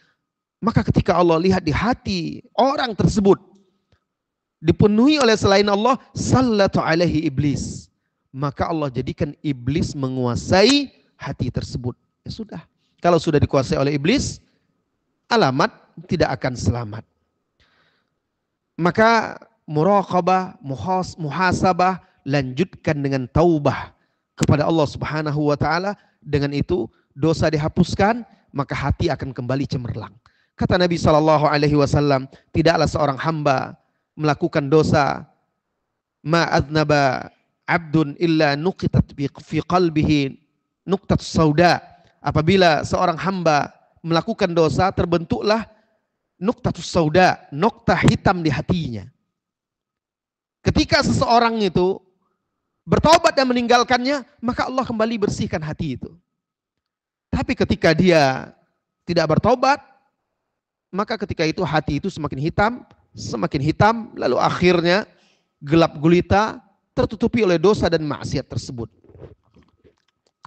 Maka ketika Allah lihat di hati orang tersebut dipenuhi oleh selain Allah, sallatu alaihi iblis, maka Allah jadikan iblis menguasai hati tersebut. Ya sudah, kalau sudah dikuasai oleh iblis, alamat tidak akan selamat. Maka muraqabah, muhasabah, lanjutkan dengan taubah kepada Allah Subhanahu wa taala. Dengan itu dosa dihapuskan, maka hati akan kembali cemerlang. Kata Nabi sallallahu alaihi wasallam, tidaklah seorang hamba melakukan dosa, ma aznaba abdun illa nuqitat fi qalbihi nuqtat sauda. Apabila seorang hamba melakukan dosa, terbentuklah nuktatus sauda, nokta hitam di hatinya. Ketika seseorang itu bertobat dan meninggalkannya, maka Allah kembali bersihkan hati itu. Tapi ketika dia tidak bertobat, maka ketika itu hati itu semakin hitam, lalu akhirnya gelap gulita, tertutupi oleh dosa dan maksiat tersebut.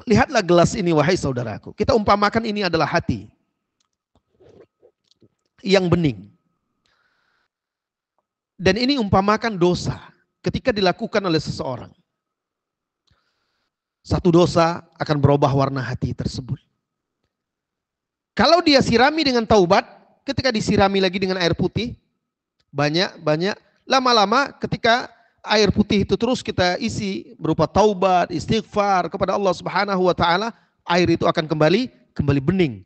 Lihatlah gelas ini wahai saudaraku. Kita umpamakan ini adalah hati yang bening. Dan ini umpamakan dosa ketika dilakukan oleh seseorang. Satu dosa akan berubah warna hati tersebut. Kalau dia sirami dengan taubat, ketika disirami lagi dengan air putih, banyak, lama-lama ketika air putih itu terus kita isi berupa taubat, istighfar kepada Allah Subhanahu wa taala, air itu akan kembali bening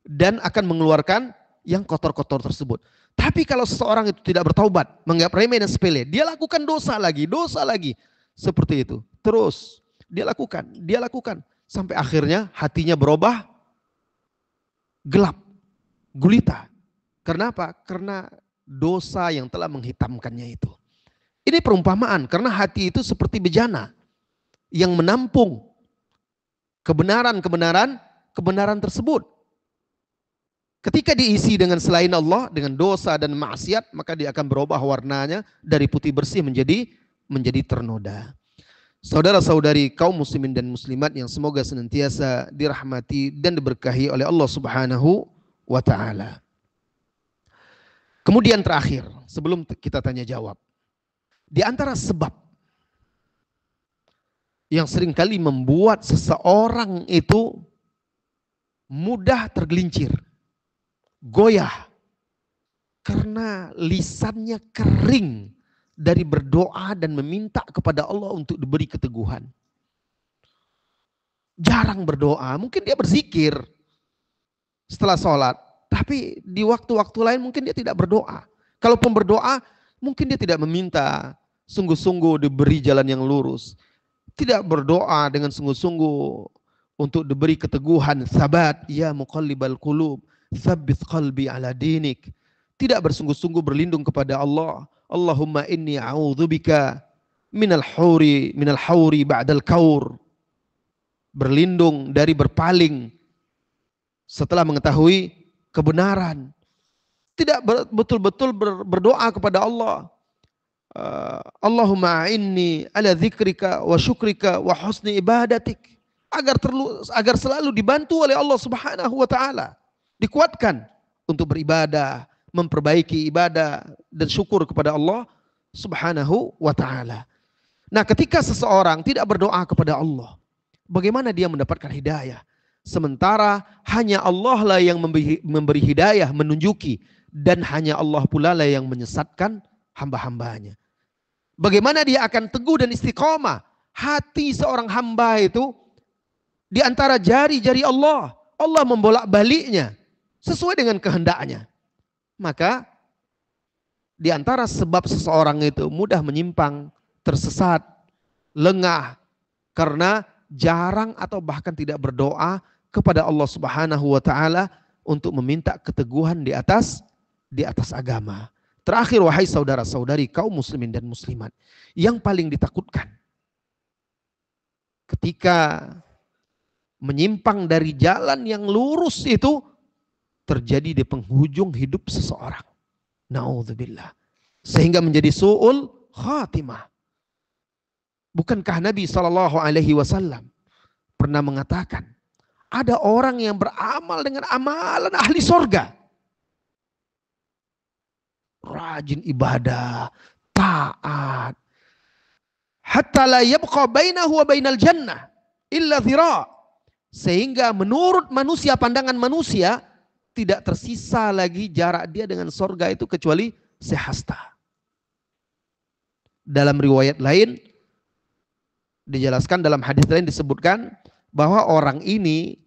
dan akan mengeluarkan yang kotor-kotor tersebut. Tapi kalau seseorang itu tidak bertaubat, menganggap remeh dan sepele, dia lakukan dosa lagi, seperti itu. Terus dia lakukan sampai akhirnya hatinya berubah gelap, gulita. Kenapa? Karena dosa yang telah menghitamkannya itu. Ini perumpamaan karena hati itu seperti bejana yang menampung kebenaran tersebut. Ketika diisi dengan selain Allah, dengan dosa dan maksiat, maka dia akan berubah warnanya dari putih bersih menjadi ternoda. Saudara-saudari kaum muslimin dan muslimat yang semoga senantiasa dirahmati dan diberkahi oleh Allah Subhanahu wa taala. Kemudian terakhir, sebelum kita tanya jawab, di antara sebab yang seringkali membuat seseorang itu mudah tergelincir, goyah, karena lisannya kering dari berdoa dan meminta kepada Allah untuk diberi keteguhan. Jarang berdoa, mungkin dia berzikir setelah sholat, tapi di waktu-waktu lain mungkin dia tidak berdoa. Kalaupun berdoa, mungkin dia tidak meminta sungguh-sungguh diberi jalan yang lurus. Tidak berdoa dengan sungguh-sungguh untuk diberi keteguhan, sabat, ya muqallibal qulub, tsabbit qalbi ala dinik. Tidak bersungguh-sungguh berlindung kepada Allah. Allahumma inni a'udzubika minal hauri ba'dal kaur. Berlindung dari berpaling setelah mengetahui kebenaran. Tidak betul-betul berdoa kepada Allah. Allahumma inni ala dzikrika wa syukrika wa husni ibadatik. Agar selalu dibantu oleh Allah Subhanahu wa taala. Dikuatkan untuk beribadah, memperbaiki ibadah dan syukur kepada Allah Subhanahu wa taala. Nah, ketika seseorang tidak berdoa kepada Allah, bagaimana dia mendapatkan hidayah? Sementara hanya Allah lah yang memberi hidayah, menunjuki, dan hanya Allah pula lah yang menyesatkan hamba-hambanya. Bagaimana dia akan teguh dan istiqomah? Hati seorang hamba itu di antara jari-jari Allah. Allah membolak-baliknya sesuai dengan kehendaknya. Maka di antara sebab seseorang itu mudah menyimpang, tersesat, lengah karena jarang atau bahkan tidak berdoa kepada Allah Subhanahu wa taala untuk meminta keteguhan di atas agama. Terakhir wahai saudara-saudari kaum muslimin dan muslimat, yang paling ditakutkan ketika menyimpang dari jalan yang lurus itu terjadi di penghujung hidup seseorang. Na'udzubillah. Sehingga menjadi su'ul khatimah. Bukankah Nabi SAW pernah mengatakan, ada orang yang beramal dengan amalan ahli surga. Rajin ibadah, taat. Hatta la yabqa bainahu wa bainal jannah illa dhira'. Sehingga menurut manusia, pandangan manusia, tidak tersisa lagi jarak dia dengan sorga itu kecuali sehasta. Dalam riwayat lain dijelaskan, dalam hadis lain disebutkan bahwa orang ini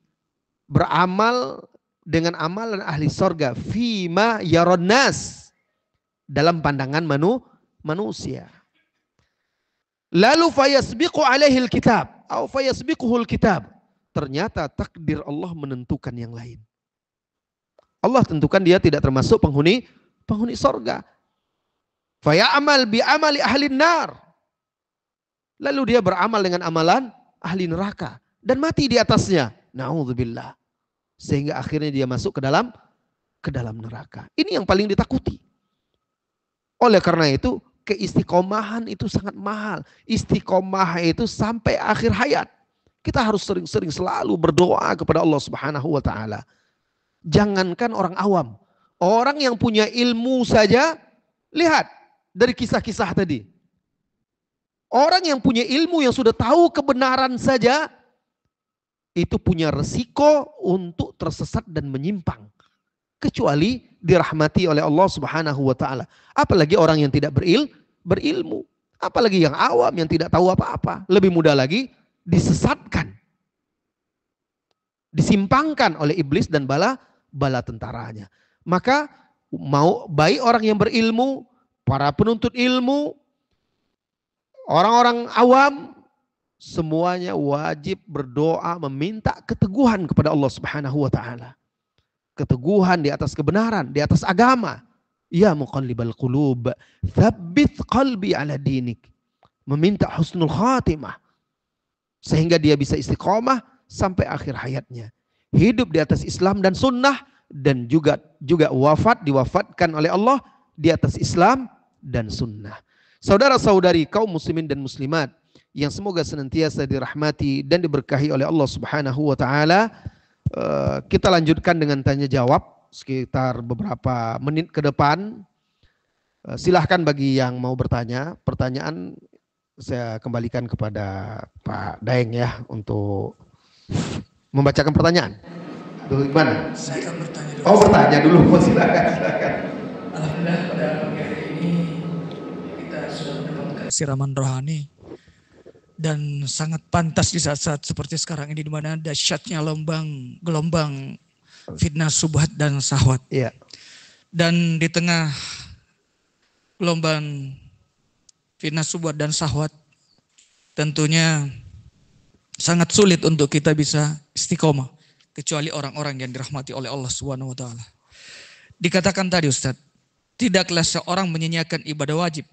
beramal dengan amalan ahli sorga fima yaron nas, dalam pandangan manusia. Lalu fayasbiqu alaihil kitab atau fayasbiquhul kitab. Ternyata takdir Allah menentukan yang lain. Allah tentukan dia tidak termasuk penghuni sorga. Faya'amal bi'amali ahli nar. Lalu dia beramal dengan amalan ahli neraka dan mati di atasnya. Na'udzubillah. Sehingga akhirnya dia masuk ke dalam neraka. Ini yang paling ditakuti. Oleh karena itu, keistiqomahan itu sangat mahal. Istiqomah itu sampai akhir hayat. Kita harus sering-sering selalu berdoa kepada Allah Subhanahu wa taala. Jangankan orang awam, orang yang punya ilmu saja, lihat dari kisah-kisah tadi. Orang yang punya ilmu yang sudah tahu kebenaran saja, itu punya resiko untuk tersesat dan menyimpang. Kecuali dirahmati oleh Allah Subhanahu wa taala. Apalagi orang yang tidak berilmu. Apalagi yang awam yang tidak tahu apa-apa. Lebih mudah lagi disesatkan. Disimpangkan oleh iblis dan bala tentaranya. Maka mau baik orang yang berilmu, para penuntut ilmu, orang-orang awam, semuanya wajib berdoa meminta keteguhan kepada Allah Subhanahu wa taala. Keteguhan di atas kebenaran, di atas agama. Ya muqallibal qulub, tsabbit qalbi ala dinik. Meminta husnul khatimah. Sehingga dia bisa istiqomah sampai akhir hayatnya. Hidup di atas Islam dan sunnah dan juga diwafatkan oleh Allah di atas Islam dan sunnah. Saudara-saudari kaum muslimin dan muslimat yang semoga senantiasa dirahmati dan diberkahi oleh Allah Subhanahu wa taala, kita lanjutkan dengan tanya jawab sekitar beberapa menit ke depan. Silahkan bagi yang mau bertanya, pertanyaan saya kembalikan kepada Pak Daeng ya untuk membacakan pertanyaan. Tuh, gimana? Saya akan bertanya dulu. Oh, bertanya dulu. Silakan. Alhamdulillah pada pagi hari ini kita sudah mendapatkan siraman rohani dan sangat pantas di saat-saat seperti sekarang ini di mana dahsyatnya gelombang fitnah subhat dan syahwat. Iya. Dan di tengah gelombang fitnah subhat dan syahwat tentunya sangat sulit untuk kita bisa istiqomah kecuali orang-orang yang dirahmati oleh Allah Subhanahu wa taala. Dikatakan tadi Ustaz, tidaklah seorang menyanyiakan ibadah wajib,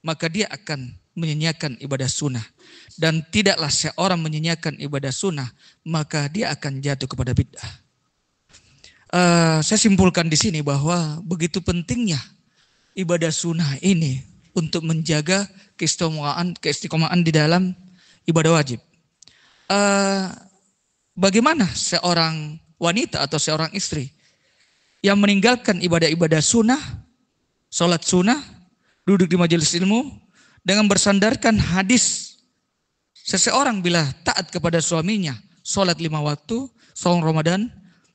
maka dia akan menyanyiakan ibadah sunnah. Dan tidaklah seorang menyanyiakan ibadah sunnah, maka dia akan jatuh kepada bid'ah. Saya simpulkan di sini bahwa begitu pentingnya ibadah sunnah ini untuk menjaga keistiqomahan di dalam ibadah wajib. Bagaimana seorang wanita atau seorang istri yang meninggalkan ibadah-ibadah sunnah, sholat sunnah, duduk di majelis ilmu, dengan bersandarkan hadis seseorang bila taat kepada suaminya, sholat 5 waktu, saum Ramadan,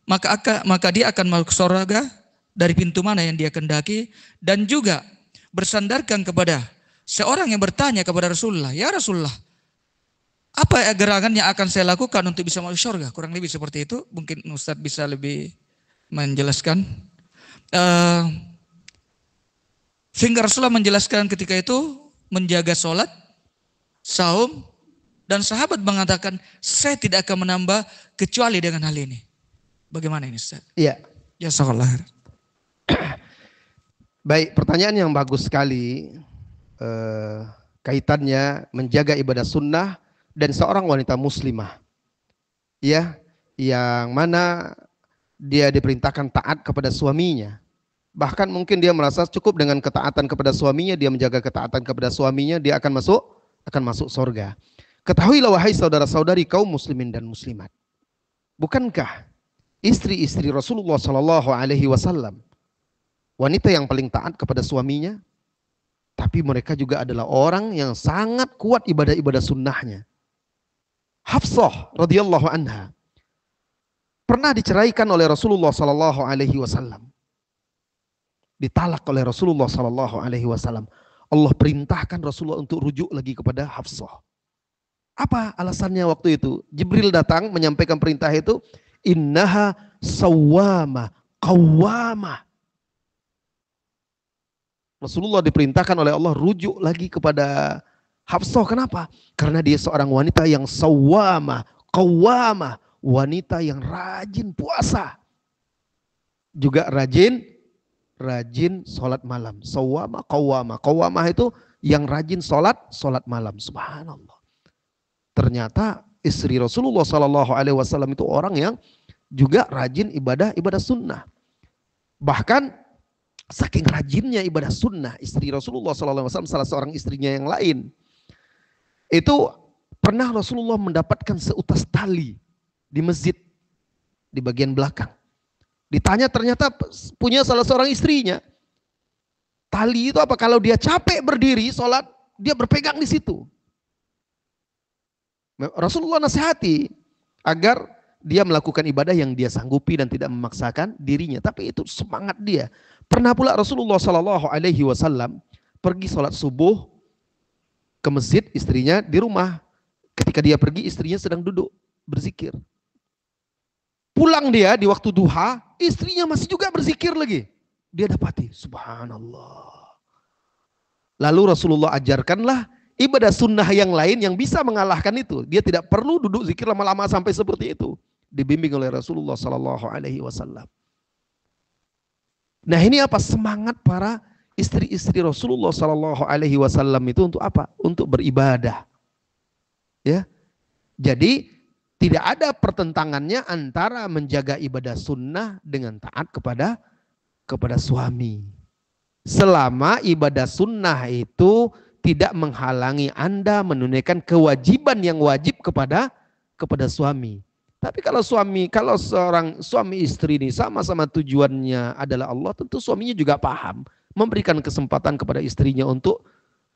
maka dia akan masuk surga dari pintu mana yang dia kehendaki, dan juga bersandarkan kepada seorang yang bertanya kepada Rasulullah, ya Rasulullah, apa gerangan yang akan saya lakukan untuk bisa masuk surga? Kurang lebih seperti itu. Mungkin Ustadz bisa lebih menjelaskan. Sehingga Rasulullah menjelaskan ketika itu menjaga sholat, saum, dan sahabat mengatakan saya tidak akan menambah kecuali dengan hal ini. Bagaimana ini Ustaz? Iya. Jazakallah. Baik, pertanyaan yang bagus sekali. Kaitannya menjaga ibadah sunnah dan seorang wanita muslimah, ya, yang mana dia diperintahkan taat kepada suaminya. Bahkan mungkin dia merasa cukup dengan ketaatan kepada suaminya, dia menjaga ketaatan kepada suaminya, dia akan masuk surga. Ketahuilah wahai saudara-saudari kaum muslimin dan muslimat, bukankah istri-istri Rasulullah Sallallahu Alaihi Wasallam wanita yang paling taat kepada suaminya? Tapi mereka juga adalah orang yang sangat kuat ibadah-ibadah sunnahnya. Hafsah radhiyallahu anha pernah diceraikan oleh Rasulullah sallallahu alaihi wasallam. Ditalak oleh Rasulullah sallallahu alaihi wasallam. Allah perintahkan Rasulullah untuk rujuk lagi kepada Hafsah. Apa alasannya waktu itu? Jibril datang menyampaikan perintah itu, innaha sawwama qawwama. Rasulullah diperintahkan oleh Allah rujuk lagi kepada Hafsah. Kenapa? Karena dia seorang wanita yang sawwama, qawwama, wanita yang rajin puasa. juga rajin sholat malam. Sawama qawwama. Qawwamah itu yang rajin sholat malam. Subhanallah. Ternyata istri Rasulullah SAW itu orang yang juga rajin ibadah sunnah. Bahkan saking rajinnya ibadah sunnah, istri Rasulullah SAW, salah seorang istrinya yang lain, itu pernah Rasulullah mendapatkan seutas tali di masjid di bagian belakang. Ditanya ternyata punya salah seorang istrinya. Tali itu apa? Kalau dia capek berdiri sholat, dia berpegang di situ. Rasulullah nasihati agar dia melakukan ibadah yang dia sanggupi dan tidak memaksakan dirinya. Tapi itu semangat dia. Pernah pula Rasulullah SAW pergi sholat subuh ke masjid, istrinya di rumah. Ketika dia pergi, istrinya sedang duduk berzikir. Pulang dia di waktu duha, istrinya masih juga berzikir lagi. Dia dapati, subhanallah. Lalu Rasulullah ajarkanlah ibadah sunnah yang lain yang bisa mengalahkan itu. Dia tidak perlu duduk zikir lama-lama sampai seperti itu. Dibimbing oleh Rasulullah SAW. Nah ini apa? Semangat para istri-istri Rasulullah SAW itu untuk apa? Untuk beribadah. Ya, jadi tidak ada pertentangannya antara menjaga ibadah sunnah dengan taat kepada suami. Selama ibadah sunnah itu tidak menghalangi Anda menunaikan kewajiban yang wajib kepada suami. Tapi kalau seorang suami istri ini sama-sama tujuannya adalah Allah, tentu suaminya juga paham memberikan kesempatan kepada istrinya untuk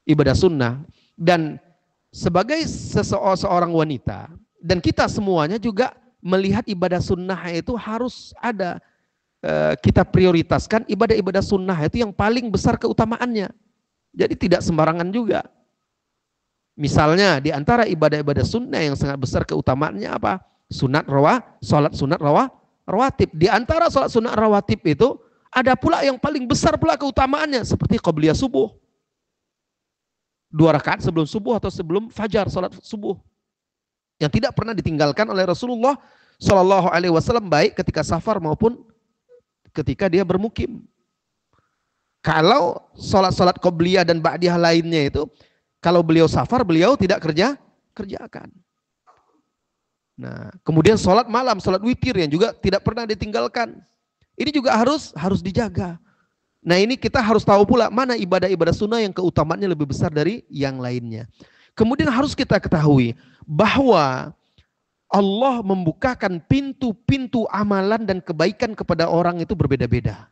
ibadah sunnah. Dan sebagai seorang wanita, dan kita semuanya juga melihat ibadah sunnah itu harus ada, kita prioritaskan ibadah-ibadah sunnah itu yang paling besar keutamaannya. Jadi tidak sembarangan juga. Misalnya di antara ibadah-ibadah sunnah yang sangat besar keutamaannya apa? Salat sunat rawatib. Di antara salat sunat rawatib itu ada pula yang paling besar pula keutamaannya seperti qabliyah subuh. 2 rakaat sebelum subuh atau sebelum fajar, salat subuh. Yang tidak pernah ditinggalkan oleh Rasulullah SAW baik ketika safar maupun ketika dia bermukim. Kalau salat qabliyah dan ba'diyah lainnya itu, kalau beliau safar, beliau tidak kerjakan. Nah, kemudian salat malam, salat witir yang juga tidak pernah ditinggalkan. Ini juga harus dijaga. Nah, ini kita harus tahu pula mana ibadah-ibadah sunnah yang keutamaannya lebih besar dari yang lainnya. Kemudian harus kita ketahui bahwa Allah membukakan pintu-pintu amalan dan kebaikan kepada orang itu berbeda-beda.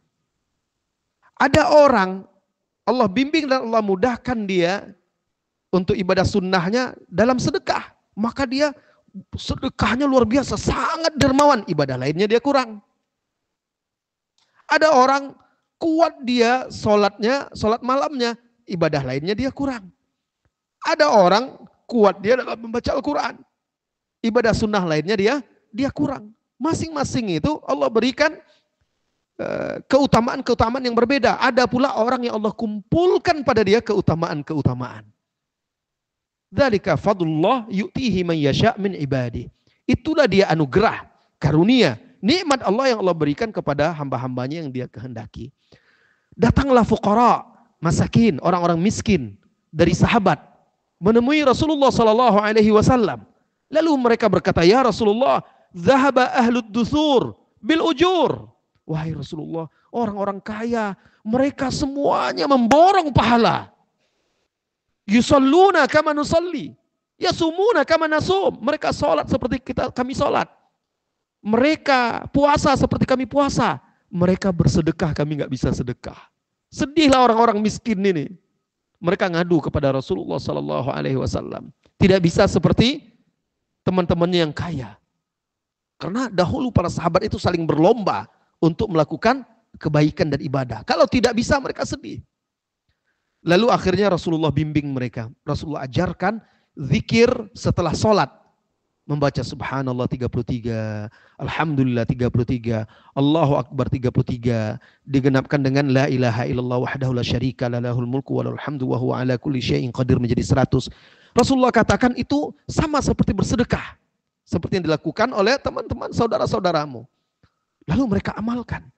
Ada orang Allah bimbing dan Allah mudahkan dia untuk ibadah sunnahnya dalam sedekah. Maka dia sedekahnya luar biasa, sangat dermawan. Ibadah lainnya dia kurang. Ada orang kuat dia salat malamnya, ibadah lainnya dia kurang. Ada orang kuat dia dalam membaca Al-Quran, ibadah sunnah lainnya dia kurang. Masing-masing itu Allah berikan keutamaan-keutamaan yang berbeda. Ada pula orang yang Allah kumpulkan pada dia keutamaan-keutamaan. Dzalika fadlullah yu'tihi man yasha' min ibadi. Itulah dia anugerah, karunia, nikmat Allah yang Allah berikan kepada hamba-hambanya yang dia kehendaki. Datanglah fuqara, masakin, orang-orang miskin dari sahabat menemui Rasulullah SAW. Lalu mereka berkata, ya Rasulullah, zahaba ahlud dusur bil ujur. Wahai Rasulullah, orang-orang kaya, mereka semuanya memborong pahala. Yusalluna kama nusalli, yasumuna kama nasum. Mereka salat seperti kami salat. Mereka puasa seperti kami puasa. Mereka bersedekah, kami nggak bisa sedekah. Sedihlah orang-orang miskin ini. Mereka ngadu kepada Rasulullah SAW. Tidak bisa seperti teman-temannya yang kaya. Karena dahulu para sahabat itu saling berlomba untuk melakukan kebaikan dan ibadah. Kalau tidak bisa mereka sedih. Lalu akhirnya Rasulullah bimbing mereka. Rasulullah ajarkan zikir setelah sholat. Membaca subhanallah 33, alhamdulillah 33, Allahu akbar 33, digenapkan dengan la ilaha illallah wahdahu la syarika la lahul mulku wa lahul hamdu wa huwa ala kulli syai'in qadir menjadi 100. Rasulullah katakan itu sama seperti bersedekah, seperti yang dilakukan oleh teman-teman saudara-saudaramu. Lalu mereka amalkan.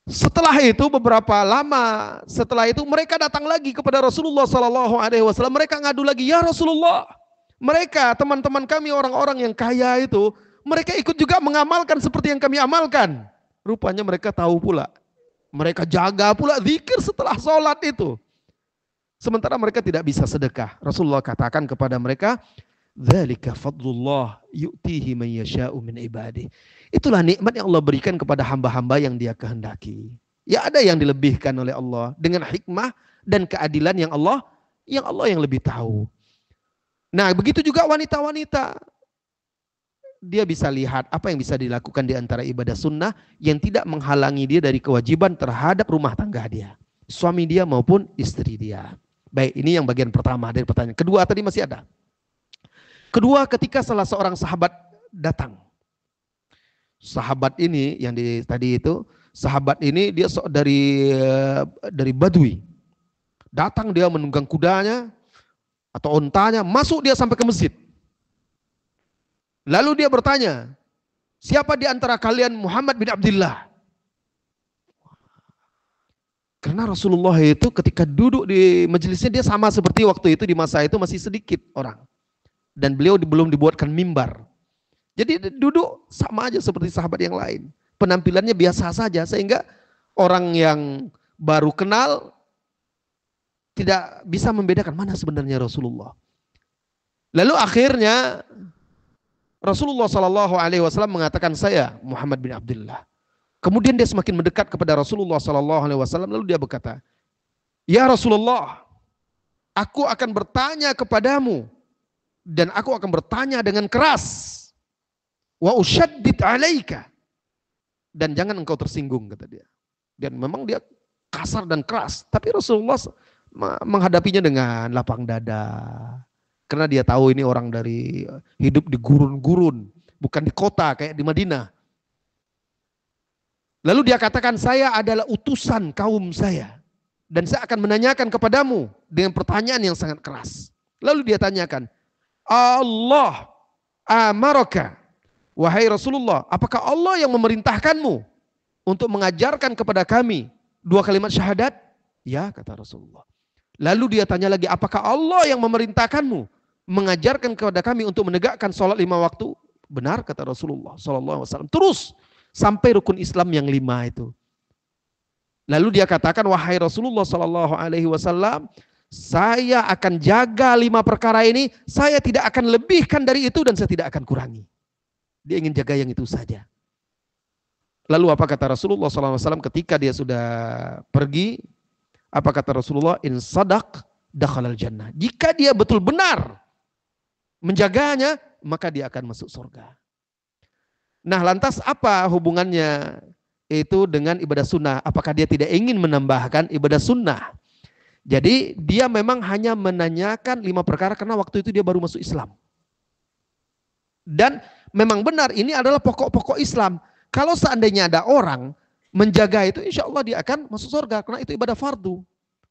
Setelah itu beberapa lama setelah itu mereka datang lagi kepada Rasulullah Sallallahu Alaihi Wasallam. Mereka ngadu lagi, ya Rasulullah, mereka teman-teman kami orang-orang yang kaya itu, mereka ikut juga mengamalkan seperti yang kami amalkan. Rupanya mereka tahu pula, mereka jaga pula zikir setelah sholat itu. Sementara mereka tidak bisa sedekah. Rasulullah katakan kepada mereka, dzalika fadlullah yu'tihi man yasha'u min ibadihi. Itulah nikmat yang Allah berikan kepada hamba-hamba yang Dia kehendaki. Ya, ada yang dilebihkan oleh Allah dengan hikmah dan keadilan yang Allah yang lebih tahu. Nah, begitu juga wanita-wanita. Dia bisa lihat apa yang bisa dilakukan di antara ibadah sunnah yang tidak menghalangi dia dari kewajiban terhadap rumah tangga dia, suami dia maupun istri dia. Baik, ini yang bagian pertama dari pertanyaan. Kedua tadi masih ada. Kedua, ketika salah seorang sahabat datang. Sahabat ini yang tadi itu, sahabat ini dia dari Badui. Datang dia menunggang kudanya atau ontanya, masuk dia sampai ke masjid. Lalu dia bertanya, siapa di antara kalian Muhammad bin Abdullah? Karena Rasulullah itu ketika duduk di majelisnya dia sama seperti waktu itu, di masa itu masih sedikit orang. Dan beliau belum dibuatkan mimbar. Jadi duduk sama aja seperti sahabat yang lain. Penampilannya biasa saja sehingga orang yang baru kenal tidak bisa membedakan mana sebenarnya Rasulullah. Lalu akhirnya Rasulullah Shallallahu Alaihi Wasallam mengatakan, saya Muhammad bin Abdullah. Kemudian dia semakin mendekat kepada Rasulullah Shallallahu Alaihi Wasallam. Lalu dia berkata, ya Rasulullah, aku akan bertanya kepadamu dan aku akan bertanya dengan keras. Wa usyaddid alaika, dan jangan engkau tersinggung, kata dia. Dan memang dia kasar dan keras, tapi Rasulullah menghadapinya dengan lapang dada. Karena dia tahu ini orang dari hidup di gurun-gurun, bukan di kota kayak di Madinah. Lalu dia katakan, saya adalah utusan kaum saya dan saya akan menanyakan kepadamu dengan pertanyaan yang sangat keras. Lalu dia tanyakan, Allah amaraka, wahai Rasulullah, apakah Allah yang memerintahkanmu untuk mengajarkan kepada kami 2 kalimat syahadat? Ya, kata Rasulullah. Lalu dia tanya lagi, apakah Allah yang memerintahkanmu mengajarkan kepada kami untuk menegakkan sholat 5 waktu? Benar, kata Rasulullah SAW. Terus sampai rukun Islam yang 5 itu. Lalu dia katakan, wahai Rasulullah SAW, saya akan jaga 5 perkara ini, saya tidak akan lebihkan dari itu dan saya tidak akan kurangi. Dia ingin jaga yang itu saja. Lalu apa kata Rasulullah SAW ketika dia sudah pergi? Apa kata Rasulullah? In sadaq dakhalal jannah. Jika dia betul benar menjaganya, maka dia akan masuk surga. Nah, lantas apa hubungannya itu dengan ibadah sunnah? Apakah dia tidak ingin menambahkan ibadah sunnah? Jadi dia memang hanya menanyakan 5 perkara karena waktu itu dia baru masuk Islam. Dan memang benar ini adalah pokok-pokok Islam. Kalau seandainya ada orang menjaga itu, insya Allah dia akan masuk surga karena itu ibadah fardu.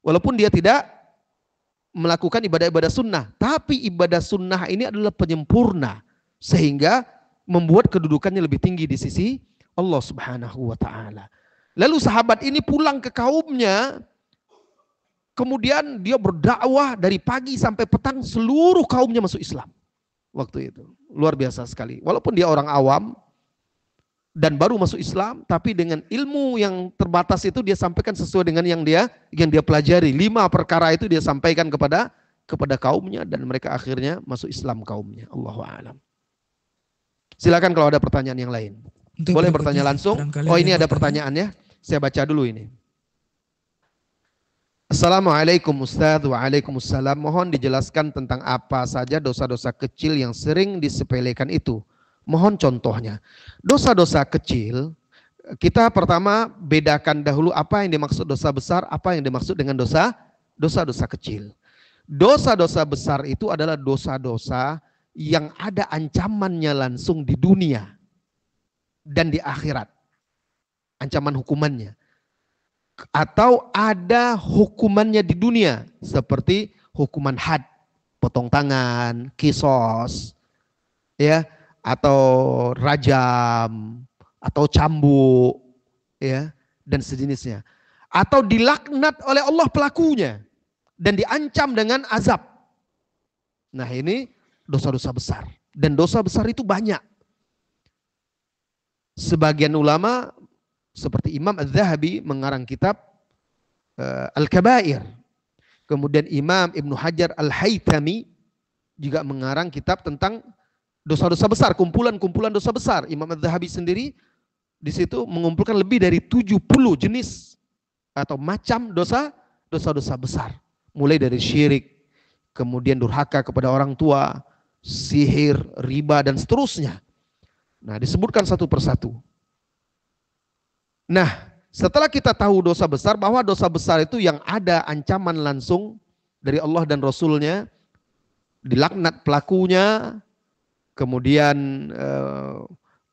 Walaupun dia tidak melakukan ibadah-ibadah sunnah, tapi ibadah sunnah ini adalah penyempurna sehingga membuat kedudukannya lebih tinggi di sisi Allah Subhanahu wa taala. Lalu sahabat ini pulang ke kaumnya, kemudian dia berdakwah dari pagi sampai petang, seluruh kaumnya masuk Islam. Waktu itu luar biasa sekali. Walaupun dia orang awam dan baru masuk Islam, tapi dengan ilmu yang terbatas itu dia sampaikan sesuai dengan yang dia pelajari. 5 perkara itu dia sampaikan kepada kaumnya dan mereka akhirnya masuk Islam kaumnya. Allahu a'lam. Silakan kalau ada pertanyaan yang lain. Boleh bertanya langsung. Oh, ini ada pertanyaannya. Saya baca dulu ini. Assalamualaikum Ustaz. Waalaikumsalam. Mohon dijelaskan tentang apa saja dosa-dosa kecil yang sering disepelekan itu. Mohon contohnya. Dosa-dosa kecil, kita pertama bedakan dahulu apa yang dimaksud dosa besar, apa yang dimaksud dengan dosa-dosa kecil. Dosa-dosa besar itu adalah dosa-dosa yang ada ancamannya langsung di dunia dan di akhirat. Ancaman hukumannya. Atau ada hukumannya di dunia seperti hukuman had, potong tangan, kisos, ya, atau rajam, atau cambuk, ya. dan sejenisnya. Atau dilaknat oleh Allah pelakunya dan diancam dengan azab. Nah ini dosa-dosa besar. Dan dosa besar itu banyak. Sebagian ulama seperti Imam Az-Zahabi mengarang kitab Al-Kabair. Kemudian Imam Ibnu Hajar Al-Haytami juga mengarang kitab tentang dosa-dosa besar, kumpulan-kumpulan dosa besar. Imam Az-Zahabi sendiri di situ mengumpulkan lebih dari 70 jenis atau macam dosa-dosa besar. Mulai dari syirik, kemudian durhaka kepada orang tua, sihir, riba, dan seterusnya. Nah, disebutkan satu persatu. Nah, setelah kita tahu dosa besar, bahwa dosa besar itu yang ada ancaman langsung dari Allah dan Rasulnya, dilaknat pelakunya, kemudian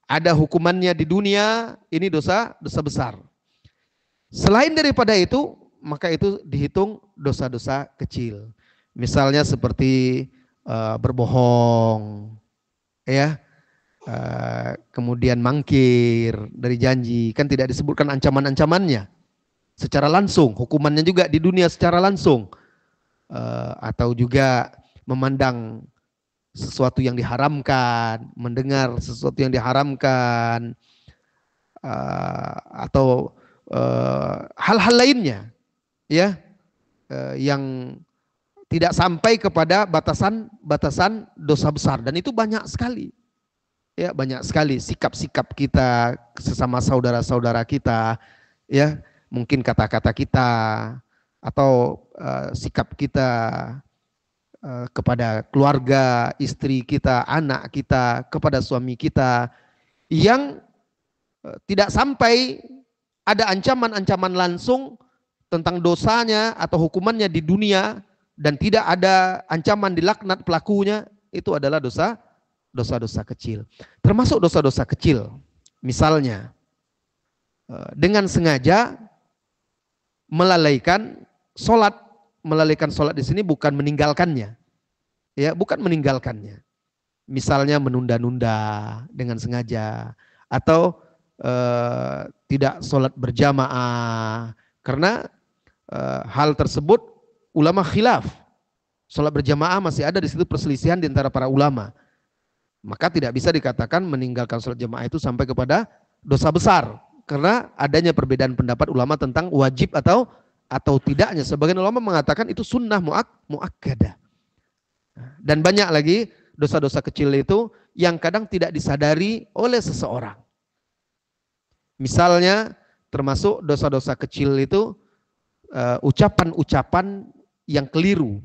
ada hukumannya di dunia, ini dosa besar. Selain daripada itu, maka itu dihitung dosa-dosa kecil. Misalnya seperti berbohong, ya, kemudian mangkir dari janji, kan tidak disebutkan ancaman-ancamannya secara langsung, hukumannya juga di dunia secara langsung, atau juga memandang sesuatu yang diharamkan, mendengar sesuatu yang diharamkan, atau hal-hal lainnya, ya, yang tidak sampai kepada batasan dosa besar, dan itu banyak sekali, ya, banyak sekali sikap-sikap kita sesama saudara-saudara kita, ya, mungkin kata-kata kita atau sikap kita kepada keluarga, istri kita, anak kita, kepada suami kita, yang tidak sampai ada ancaman-ancaman langsung tentang dosanya atau hukumannya di dunia, dan tidak ada ancaman dilaknat pelakunya, itu adalah dosa-dosa kecil. Termasuk dosa-dosa kecil, misalnya dengan sengaja melalaikan sholat. Melalaikan sholat di sini bukan meninggalkannya, ya, bukan meninggalkannya. Misalnya menunda-nunda dengan sengaja, atau tidak sholat berjamaah, karena hal tersebut ulama khilaf. Sholat berjamaah masih ada di situ perselisihan di antara para ulama. Maka tidak bisa dikatakan meninggalkan sholat jamaah itu sampai kepada dosa besar, karena adanya perbedaan pendapat ulama tentang wajib atau tidaknya. Sebagian ulama mengatakan itu sunnah muakkadah. Dan banyak lagi dosa-dosa kecil itu yang kadang tidak disadari oleh seseorang. Misalnya termasuk dosa-dosa kecil itu ucapan-ucapan yang keliru,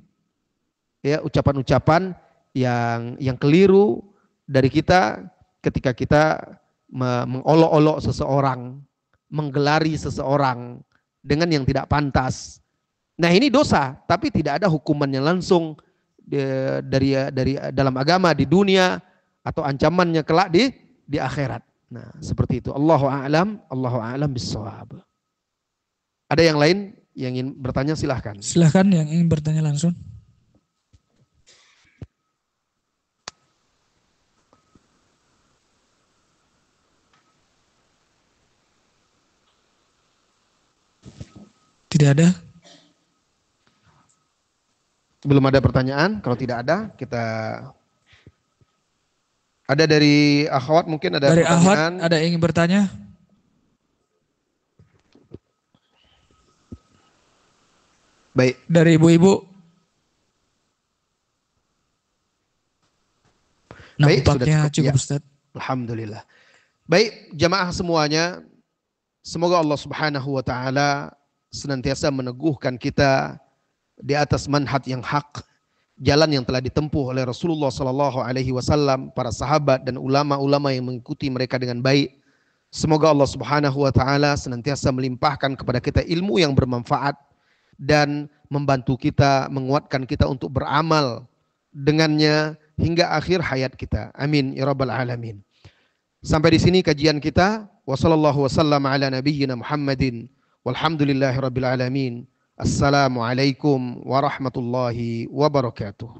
ya, ucapan-ucapan yang keliru dari kita ketika kita mengolok-olok seseorang, menggelari seseorang dengan yang tidak pantas. Nah ini dosa, tapi tidak ada hukumannya langsung dari dalam agama di dunia, atau ancamannya kelak di akhirat. Nah seperti itu. Allahu a'lam bissawab. Ada yang lain yang ingin bertanya, silahkan. Silahkan yang ingin bertanya langsung. Tidak ada? Belum ada pertanyaan. Kalau tidak ada, kita ada dari akhwat, mungkin ada dari pertanyaan. Akhwat, ada yang ingin bertanya? Baik. Dari ibu-ibu? Nampaknya cukup, Ustaz. Alhamdulillah. Baik, jamaah semuanya, semoga Allah Subhanahu wa taala senantiasa meneguhkan kita di atas manhaj yang hak, jalan yang telah ditempuh oleh Rasulullah sallallahu alaihi wasallam, para sahabat dan ulama-ulama yang mengikuti mereka dengan baik. Semoga Allah Subhanahu wa taala senantiasa melimpahkan kepada kita ilmu yang bermanfaat dan membantu kita, menguatkan kita untuk beramal dengannya hingga akhir hayat kita. Amin ya rabbal alamin. Sampai di sini kajian kita. Wassallallahu wasallam ala nabiyyina Muhammadin walhamdulillahi rabbil alamin. Assalamualaikum warahmatullahi wabarakatuh.